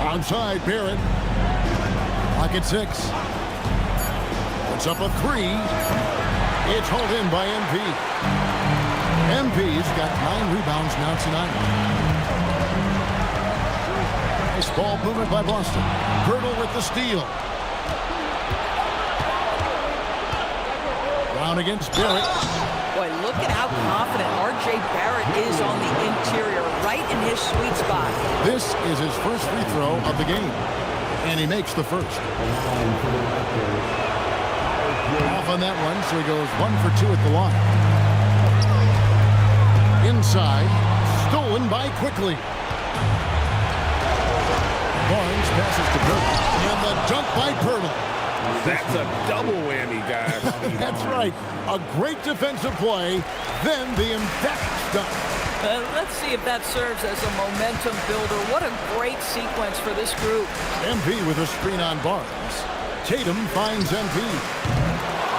[SPEAKER 14] Onside, Barrett. Clock at 6. Puts up a 3. It's hauled in by MP. MP's got 9 rebounds now tonight. Nice ball movement by Boston. Hurdle with the steal. Brown against Barrett.
[SPEAKER 15] Boy, look at how confident R.J. Barrett is on the interior, right in his sweet spot.
[SPEAKER 14] This is his first free throw of the game, and he makes the first. Off on that one, so he goes 1 for 2 at the line. Inside, stolen by Quickly. Barnes passes to Pirtle. And the dunk by Pirtle.
[SPEAKER 4] That's a double whammy, guys.
[SPEAKER 14] That's right. A great defensive play, then the emphatic dunk.
[SPEAKER 15] Let's see if that serves as a momentum builder. What a great sequence for this group.
[SPEAKER 14] MP with a screen on Barnes. Tatum finds MP.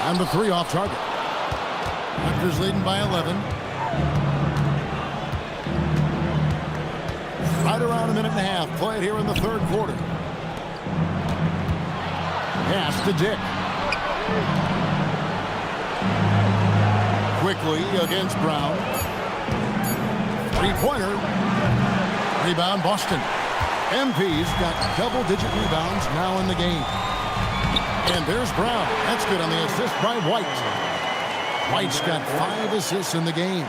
[SPEAKER 14] And the 3 off target. Raptors leading by 11. Right around a minute and a half played here in the third quarter. Pass to Dick. Quickly against Brown. Three-pointer. Rebound Boston. MP's got double-digit rebounds now in the game. And there's Brown. That's good on the assist by White. White's got 5 assists in the game.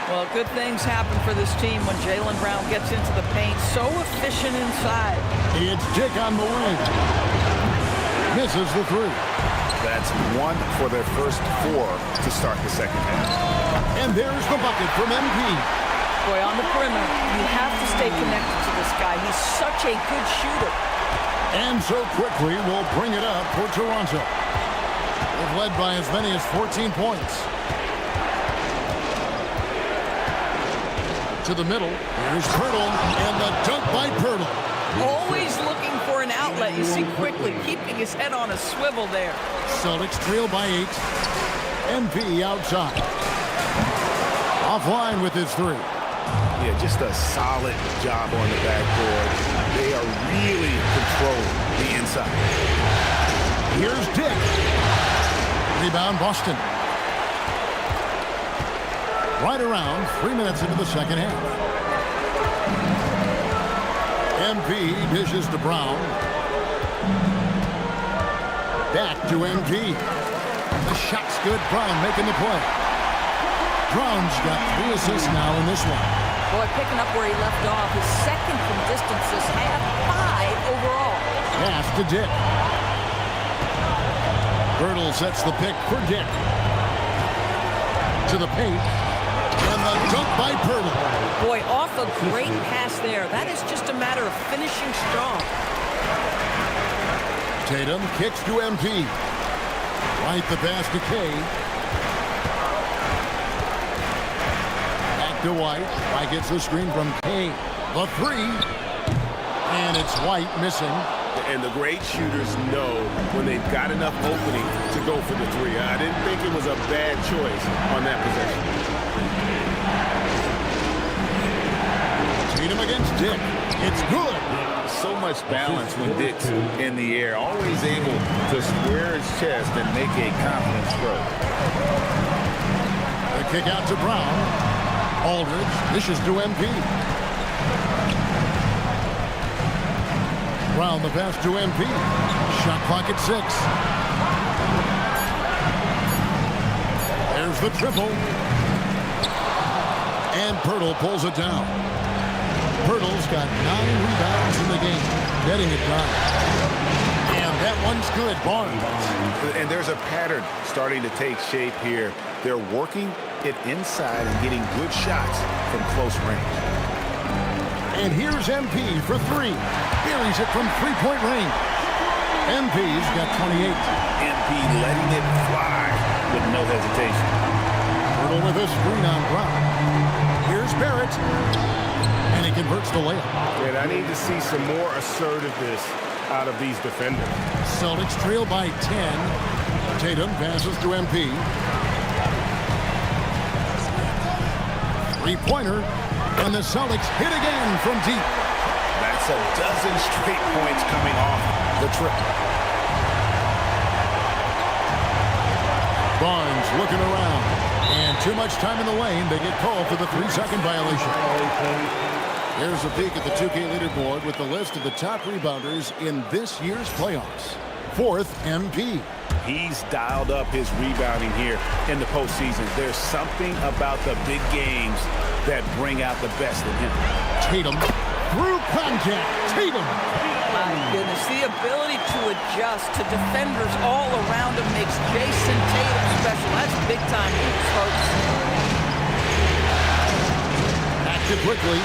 [SPEAKER 15] Well, good things happen for this team when Jaylen Brown gets into the paint. So efficient inside.
[SPEAKER 14] It's Dick on the wing. Misses the three.
[SPEAKER 4] That's 1 for their first 4 to start the second half.
[SPEAKER 14] And there's the bucket from MP.
[SPEAKER 15] Boy, on the perimeter, you have to stay connected to this guy. He's such a good shooter.
[SPEAKER 14] And so quickly will bring it up for Toronto. They've led by as many as 14 points. To the middle. Here's Pirtle, and the dunk by Pirtle.
[SPEAKER 15] Always looking for an outlet. You see quickly keeping his head on a swivel there.
[SPEAKER 14] Celtics trail by 8. MP outside. Offline with his three.
[SPEAKER 4] Yeah, just a solid job on the backboard. They are really controlling the inside.
[SPEAKER 14] Here's Dick. Rebound Boston. Right around 3 minutes into the second half. MP dishes to Brown. Back to MP. The shot's good. Brown making the play. Brown's got 3 assists now in this one.
[SPEAKER 15] Boy, picking up where he left off. His second from distance this half, 5 overall.
[SPEAKER 14] Pass to Dick. Birtle sets the pick for Dick. To the paint. And the dunk by Pirtle.
[SPEAKER 15] Boy, off a great pass there. That is just a matter of finishing strong.
[SPEAKER 14] Tatum kicks to MP. Right the pass to Kay. Back to White. White gets the screen from Kay. The three. And it's White missing.
[SPEAKER 4] And the great shooters know when they've got enough opening to go for the three. I didn't think it was a bad choice on that possession.
[SPEAKER 14] Tatum against Dick. It's good.
[SPEAKER 4] So much balance when Dick's in the air. Always able to square his chest and make a confident throw.
[SPEAKER 14] The kick out to Brown. Aldridge dishes to MP. Brown the pass to MP. Shot clock at 6. There's the triple. And Pirtle pulls it down. Pirtle's got 9 rebounds in the game, getting it done. And that one's good, Barnes.
[SPEAKER 4] And there's a pattern starting to take shape here. They're working it inside and getting good shots from close range.
[SPEAKER 14] And here's MP for 3. Buries it from 3-point range. MP's got 28.
[SPEAKER 4] MP letting it fly with no hesitation.
[SPEAKER 14] Pirtle with a screen on Brown. Here's Barrett. And he converts the layup.
[SPEAKER 4] And I need to see some more assertiveness out of these defenders.
[SPEAKER 14] Celtics trail by 10. Tatum passes to MP. 3-pointer. And the Celtics hit again from deep.
[SPEAKER 4] That's a dozen straight points coming off the triple.
[SPEAKER 14] Barnes looking around. And too much time in the lane. They get called for the 3-second violation. Here's a peek at the 2K leaderboard with the list of the top rebounders in this year's playoffs. 4th, MP.
[SPEAKER 4] He's dialed up his rebounding here in the postseason. There's something about the big games that bring out the best in him.
[SPEAKER 14] Tatum through contact. Tatum.
[SPEAKER 15] My goodness, the ability to adjust to defenders all around him makes Jason Tatum special. That's big time moves, folks.
[SPEAKER 14] Acted quickly.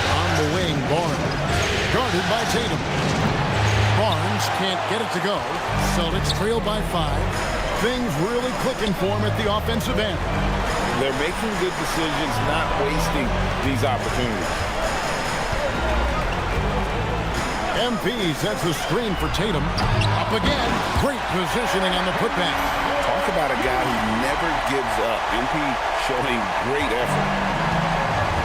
[SPEAKER 14] On the wing, Barnes. Guarded by Tatum. Barnes can't get it to go. Celtics trail by 5. Things really clicking for him at the offensive end.
[SPEAKER 4] They're making good decisions, not wasting these opportunities.
[SPEAKER 14] MP sets the screen for Tatum. Up again. Great positioning on the putback.
[SPEAKER 4] Talk about a guy who never gives up. MP showing great effort.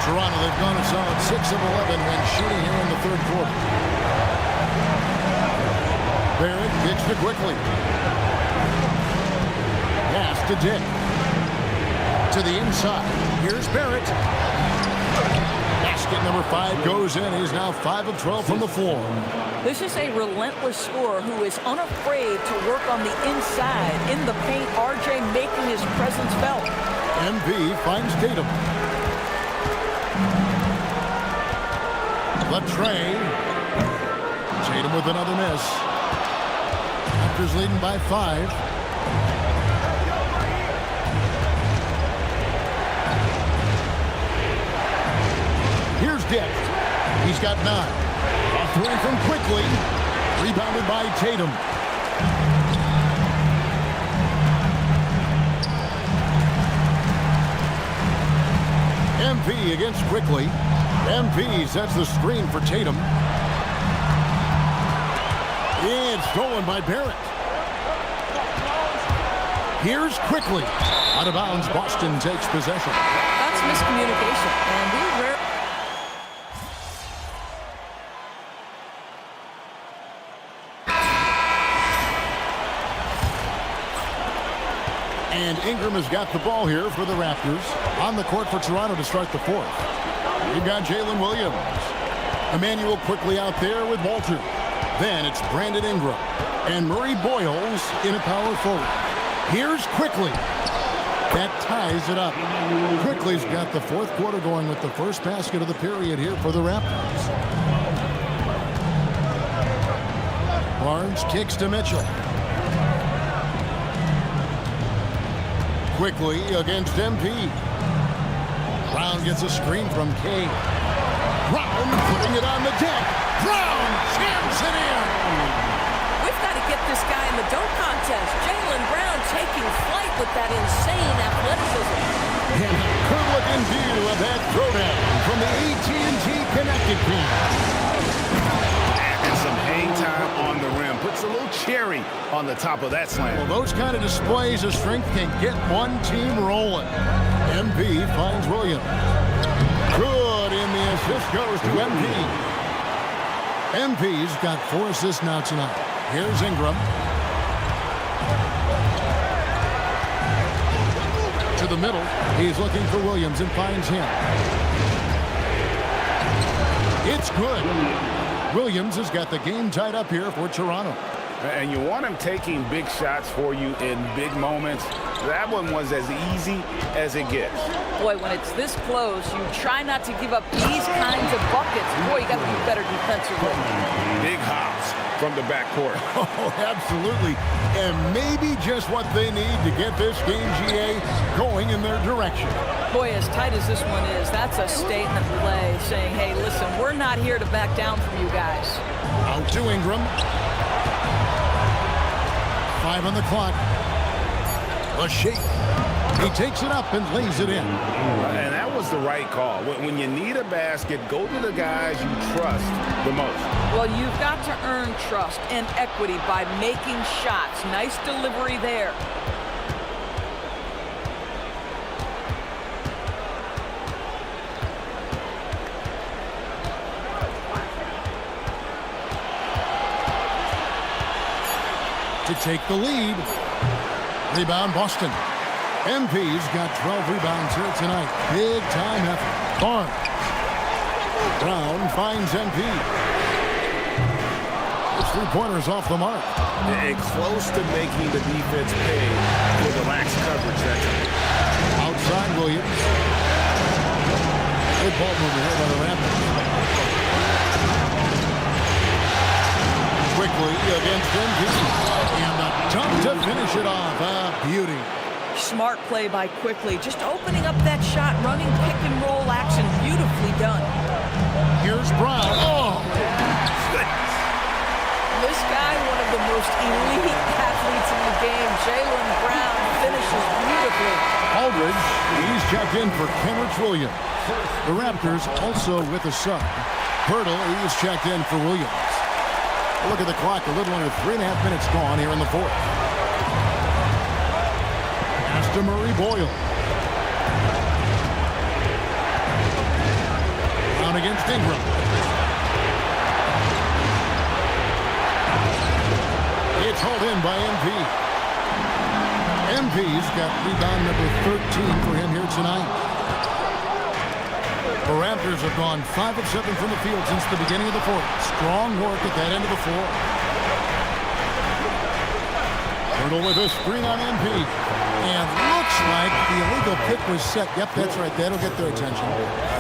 [SPEAKER 14] Toronto, they've gone a solid 6 of 11 when shooting here in the third quarter. Barrett kicks to quickly. Pass to Dick. To the inside. Here's Barrett. Basket number 5 goes in. He's now 5 of 12 from the floor.
[SPEAKER 15] This is a relentless scorer who is unafraid to work on the inside. In the paint, RJ making his presence felt.
[SPEAKER 14] MB finds Tatum. The tray. Tatum with another miss. Raptors leading by 5. Here's Dick. He's got 9. A 3 from Quickly. Rebounded by Tatum. MP against Quickly. MP sets the screen for Tatum. It's stolen by Barrett. Here's Quickly. Out of bounds, Boston takes possession.
[SPEAKER 15] That's miscommunication, and we rarely...
[SPEAKER 14] And Ingram has got the ball here for the Raptors. On the court for Toronto to start the fourth. You've got Jalen Williams. Emmanuel Quickly out there with Walter. Then it's Brandon Ingram. And Murray Boyles in a power forward. Here's Quickly. That ties it up. Quickly's got the fourth quarter going with the first basket of the period here for the Raptors. Barnes kicks to Mitchell. Quickly against MP. Brown gets a screen from Kane. Brown putting it on the deck. Brown jams it in.
[SPEAKER 15] We've got to get this guy in the dunk contest. Jaylen Brown taking flight with that insane athleticism.
[SPEAKER 14] And a good looking view of that throwdown from the AT&T Connected team.
[SPEAKER 4] And some hang time on the rim. Puts a little cherry on the top of that slam.
[SPEAKER 14] Well, those kind of displays of strength can get one team rolling. MP finds Williams. Good, and the assist goes to MP. MP's got 4 assists now tonight. Here's Ingram. To the middle. He's looking for Williams and finds him. It's good. Williams has got the game tied up here for Toronto.
[SPEAKER 4] And you want him taking big shots for you in big moments. That one was as easy as it gets.
[SPEAKER 15] Boy, when it's this close, you try not to give up these kinds of buckets. Boy, you got to be better defensively.
[SPEAKER 4] Big hops from the backcourt.
[SPEAKER 14] Oh, absolutely. And maybe just what they need to get this game, GA, going in their direction.
[SPEAKER 15] Boy, as tight as this one is, that's a statement play saying, hey, listen, we're not here to back down from you guys.
[SPEAKER 14] Out to Ingram. 5 on the clock. A shake. He takes it up and lays it in.
[SPEAKER 4] And that was the right call. When you need a basket, go to the guys you trust the most.
[SPEAKER 15] Well, you've got to earn trust and equity by making shots. Nice delivery there.
[SPEAKER 14] To take the lead. Rebound Boston. MP's got 12 rebounds here tonight. Big time effort. Barnes. Brown finds MP. His 3-pointers off the mark.
[SPEAKER 4] And close to making the defense pay for the lax coverage that time.
[SPEAKER 14] Outside Williams. Good ball movement here by the Raptors. Quickly against MP. And a dunk to finish it off. A beauty.
[SPEAKER 15] Smart play by Quickly. Just opening up that shot, running pick and roll action. Beautifully done.
[SPEAKER 14] Here's Brown. Oh!
[SPEAKER 15] This guy, one of the most elite athletes in the game. Jaylen Brown finishes beautifully.
[SPEAKER 14] Aldridge, he's checked in for Kenrich Williams. The Raptors also with a sub. Hurdle, he's checked in for Williams. Look at the clock, a little under 3.5 minutes gone here in the fourth. Pass to Murray Boyle. Down against Ingram. It's hauled in by MP. MP's got rebound number 13 for him here tonight. The Raptors have gone 5 of 7 from the field since the beginning of the fourth. Strong work at that end of the floor. Hurdle with a screen on MP. And looks like the illegal pick was set. Yep, that's right. That'll get their attention.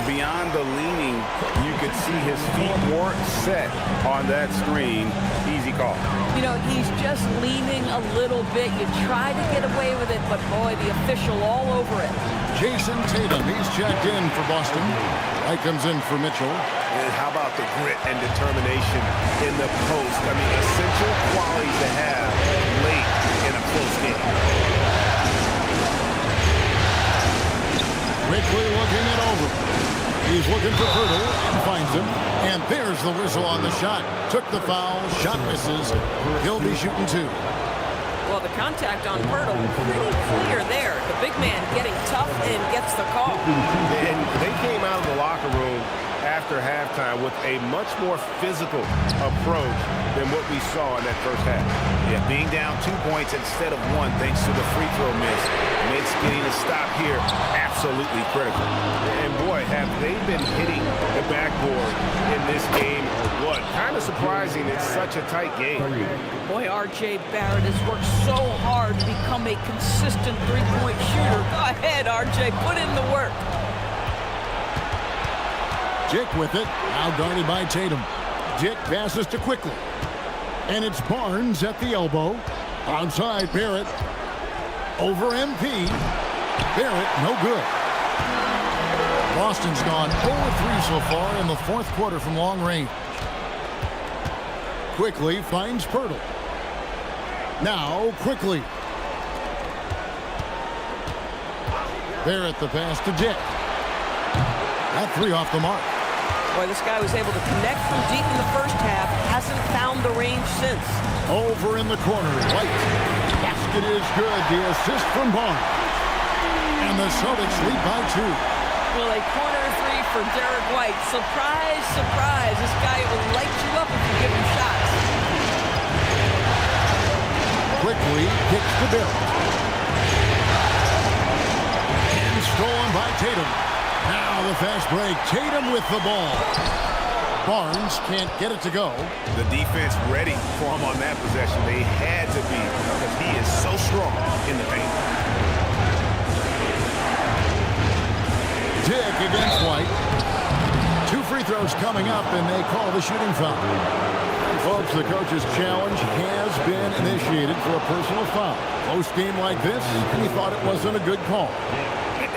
[SPEAKER 4] Beyond the leaning, you could see his feet weren't set on that screen. Easy call.
[SPEAKER 15] You know, he's just leaning a little bit. You try to get away with it, but boy, the official all over it.
[SPEAKER 14] Jason Tatum, he's checked in for Boston. White comes in for Mitchell.
[SPEAKER 4] And how about the grit and determination in the post? I mean, essential qualities to have late in a close game.
[SPEAKER 14] Quickly looking it over. He's looking for Pirtle and finds him. And there's the whistle on the shot. Took the foul. Shot misses. He'll be shooting 2.
[SPEAKER 15] Well, the contact on Pirtle, pretty clear there. The big man getting tough and gets the call.
[SPEAKER 4] And they came out of the locker room after halftime with a much more physical approach than what we saw in that first half. Yeah, being down 2 points instead of 1 thanks to the free throw miss makes getting a stop here absolutely critical. And boy, have they been hitting the backboard in this game or what? Kind of surprising it's such a tight game.
[SPEAKER 15] Boy, R.J. Barrett has worked so hard to become a consistent three-point shooter. Go ahead, R.J., put in the work.
[SPEAKER 14] Dick with it. Now guarded by Tatum. Dick passes to Quickly. And it's Barnes at the elbow. Outside Barrett. Over MP. Barrett, no good. Boston's gone 0-3 so far in the fourth quarter from long range. Quickly finds Pirtle. Now Quickly. Barrett the pass to Dick. That 3 off the mark.
[SPEAKER 15] Boy, this guy was able to connect from deep in the first half. Hasn't found the range since.
[SPEAKER 14] Over in the corner, White. Basket is good. The assist from Barnes. And the Celtics lead by 2.
[SPEAKER 15] Well, a corner 3 for Derek White. Surprise, surprise. This guy will light you up if you give him shots.
[SPEAKER 14] Quickly kicks to Barrett. And stolen by Tatum. Now the fast break. Tatum with the ball. Barnes can't get it to go.
[SPEAKER 4] The defense ready for him on that possession. They had to be because he is so strong in the paint.
[SPEAKER 14] Dick against White. 2 free throws coming up, and they call the shooting foul. And folks, the coach's challenge has been initiated for a personal foul. Close game like this, and he thought it wasn't a good call.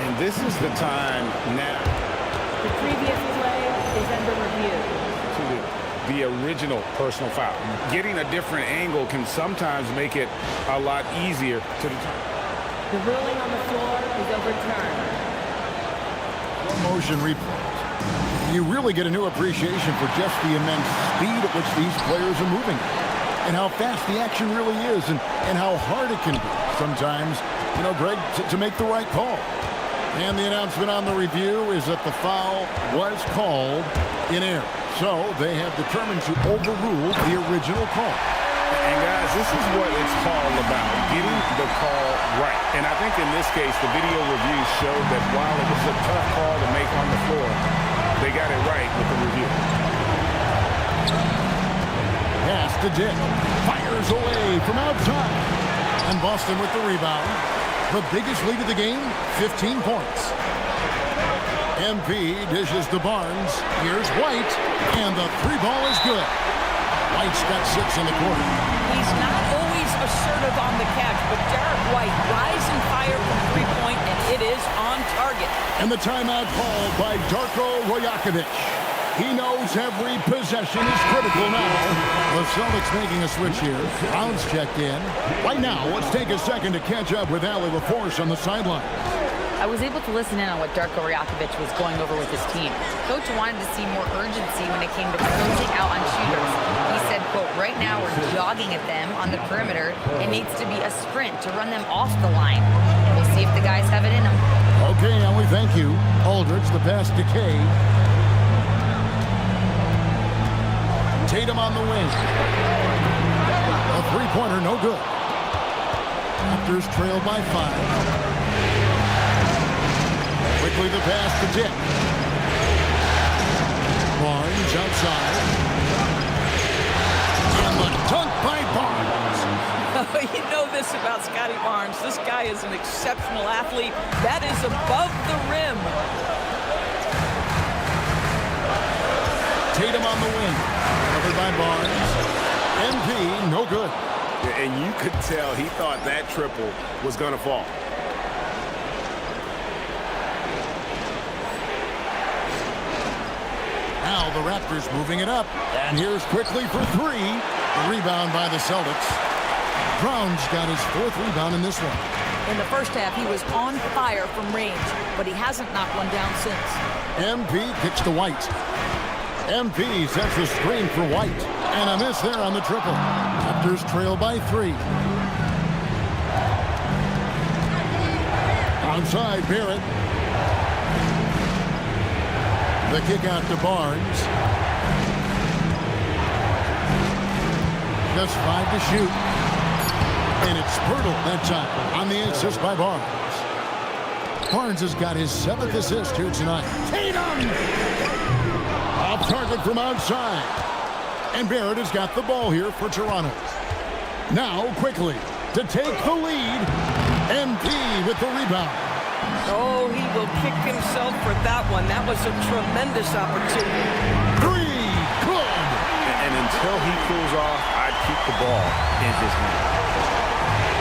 [SPEAKER 4] And this is the time now.
[SPEAKER 11] The previous play is under review.
[SPEAKER 4] To the original personal foul. Getting a different angle can sometimes make it a lot easier to determine.
[SPEAKER 11] The ruling on the floor is overturned.
[SPEAKER 14] Motion replay. You really get a new appreciation for just the immense speed at which these players are moving. And how fast the action really is, and how hard it can be sometimes, you know, Greg, to make the right call. And the announcement on the review is that the foul was called in error. So they have determined to overrule the original call.
[SPEAKER 4] And guys, this is what it's all about, getting the call right. And I think in this case, the video review showed that while it was a tough call to make on the floor, they got it right with the review.
[SPEAKER 14] Pass to Dick. Fires away from outside. And Boston with the rebound. The biggest lead of the game, 15 points. MP dishes to Barnes. Here's White. And the 3-ball is good. White's got 6 in the quarter.
[SPEAKER 15] He's not always assertive on the catch, but Derek White rise and fire from 3-point, and it is on target.
[SPEAKER 14] And the timeout called by Darko Rajakovic. He knows every possession is critical now. The Celtics making a switch here. Brown's checked in. Right now, let's take a second to catch up with Allie LaForce on the sideline.
[SPEAKER 5] I was able to listen in on what Darko Rajakovic was going over with his team. Coach wanted to see more urgency when it came to closing out on shooters. He said Quote, right now we're jogging at them on the perimeter. It needs to be a sprint to run them off the line. We'll see if the guys have it in them.
[SPEAKER 14] Okay, and we thank you. Aldridge, the pass to Kay. Tatum on the wing. A three-pointer, no good. Raptors trailed by 5. Quickly the pass to Dick. Barnes outside. And the dunk by Barnes.
[SPEAKER 15] You know this about Scotty Barnes. This guy is an exceptional athlete. That is above the rim.
[SPEAKER 14] Tatum on the wing. Covered by Barnes. MP, no good.
[SPEAKER 4] And you could tell he thought that triple was going to fall.
[SPEAKER 14] Now the Raptors moving it up. And here's quickly for 3. The rebound by the Celtics. Brown's got his 4th rebound in this one.
[SPEAKER 15] In the first half, he was on fire from range, but he hasn't knocked one down since.
[SPEAKER 14] MP kicks to White. MP sets the screen for White. And a miss there on the triple. Raptors trail by 3. Onside, Barrett. The kick out to Barnes. Just 5 to shoot. And it's Pirtle that time on the assist by Barnes. Barnes has got his 7th assist here tonight. Tatum! Off target from outside. And Barrett has got the ball here for Toronto. Now, quickly, to take the lead, MP with the rebound.
[SPEAKER 15] Oh, he will kick himself for that one. That was a tremendous opportunity.
[SPEAKER 14] 3, good.
[SPEAKER 4] And until he cools off, I'd keep the ball in his hand.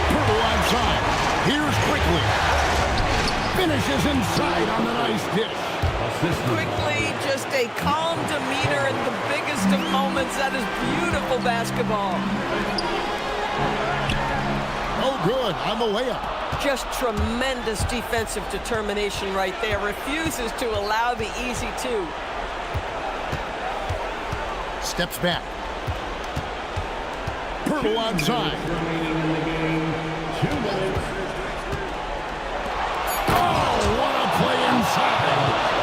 [SPEAKER 14] Pirtle outside. Here's quickly. Finishes inside on the nice dish.
[SPEAKER 15] Quickly, just a calm demeanor in the biggest of moments. That is beautiful basketball.
[SPEAKER 14] Oh, good on the layup.
[SPEAKER 15] Just tremendous defensive determination right there. Refuses to allow the easy 2.
[SPEAKER 14] Steps back. Pirtle outside. Oh, what a play inside.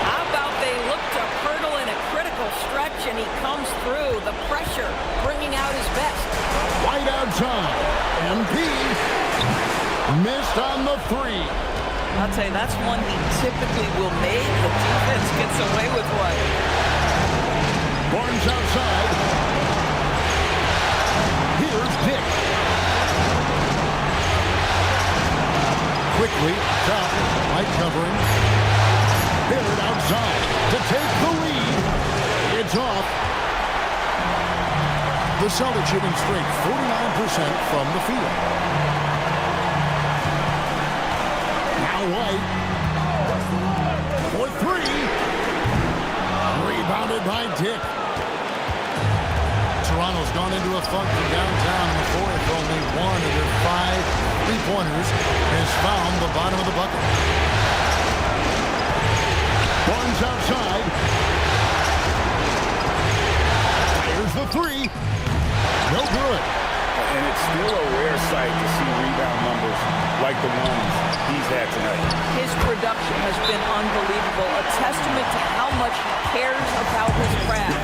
[SPEAKER 15] How about they look to Pirtle in a critical stretch and he comes through. The pressure bringing out his best.
[SPEAKER 14] White outside. MP missed on the 3.
[SPEAKER 15] I'll tell you, that's one he typically will make. The defense gets away with one.
[SPEAKER 14] Barnes outside. Here's Dick. Quickly, top, right covering. Barrett outside to take the lead. It's off. The Celtics shooting straight 49% from the field. Now White. For 3. Rebounded by Dick. Toronto's gone into a funk from downtown in the 4th. Only 1 of their 5 3-pointers has found the bottom of the bucket. Barnes outside. Here's the 3. No good.
[SPEAKER 4] And it's still a rare sight to see rebound numbers like the ones he's had tonight.
[SPEAKER 15] His production has been unbelievable. A testament to how much he cares about his craft.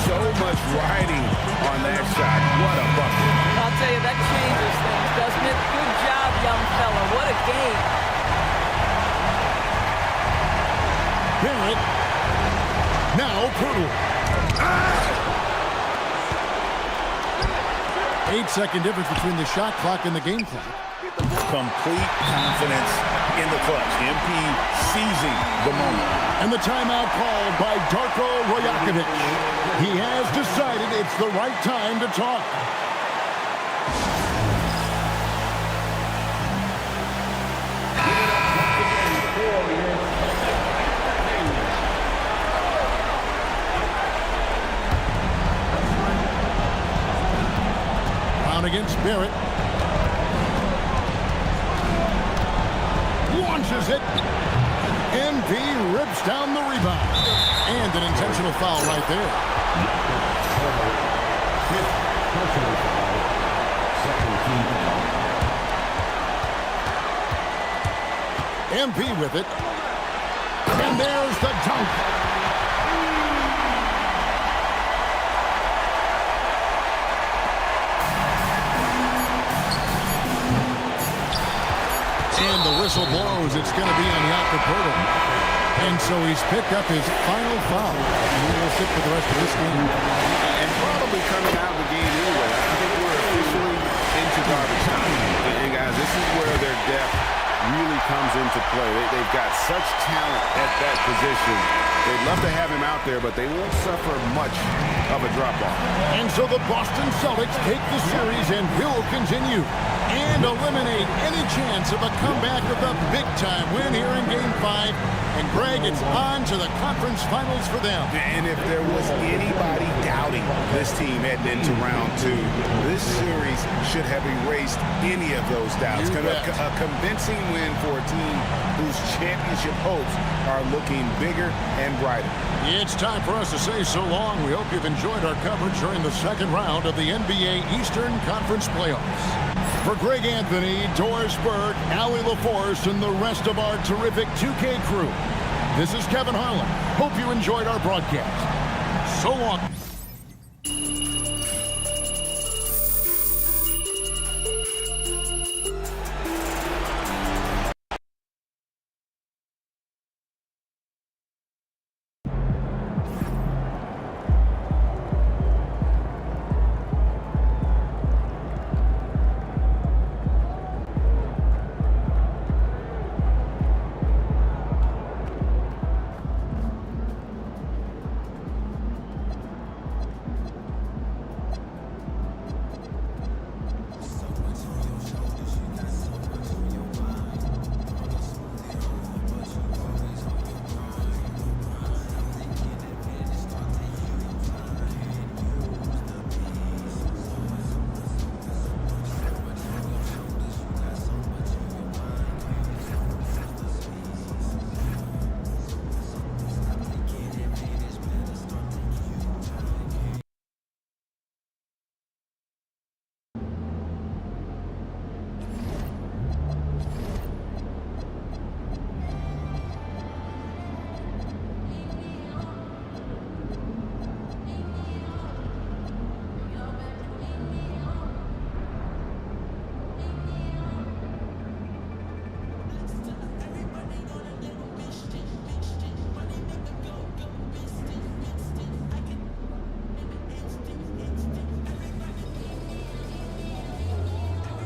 [SPEAKER 4] So much riding on that shot. What a bucket.
[SPEAKER 15] I'll tell you, that changes things, doesn't it? Good job, young fella. What a game.
[SPEAKER 14] Barrett. Now Pirtle. 8-second difference between the shot clock and the game clock.
[SPEAKER 4] Complete confidence in the clutch. MP seizing the moment.
[SPEAKER 14] And the timeout called by Darko Rajakovic. He has decided it's the right time to talk. Against Barrett. Launches it. MP rips down the rebound. And an intentional foul right there.
[SPEAKER 1] Fifth personal foul, second team foul.
[SPEAKER 14] MP with it. And there's the dunk. And the whistle blows. It's going to be on the outer portal. And so he's picked up his final foul. And he will sit for the rest of this game.
[SPEAKER 4] And probably coming out of the game anyway. I think we're officially into garbage time. And guys, this is where their depth really comes into play. They've got such talent at that position. They'd love to have him out there, but they won't suffer much of a drop-off.
[SPEAKER 14] And so the Boston Celtics take the series and will continue and eliminate any chance of a comeback with a big-time win here in Game 5. And Greg, it's on to the conference finals for them.
[SPEAKER 4] And if there was anybody doubting this team heading into round 2, this series should have erased any of those doubts. A convincing win for a team whose championship hopes are looking bigger and brighter.
[SPEAKER 14] It's time for us to say so long. We hope you've enjoyed our coverage during the second round of the NBA Eastern Conference Playoffs. For Greg Anthony, Doris Burke, Allie LaForce, and the rest of our terrific 2K crew, this is Kevin Harlan. Hope you enjoyed our broadcast. So long.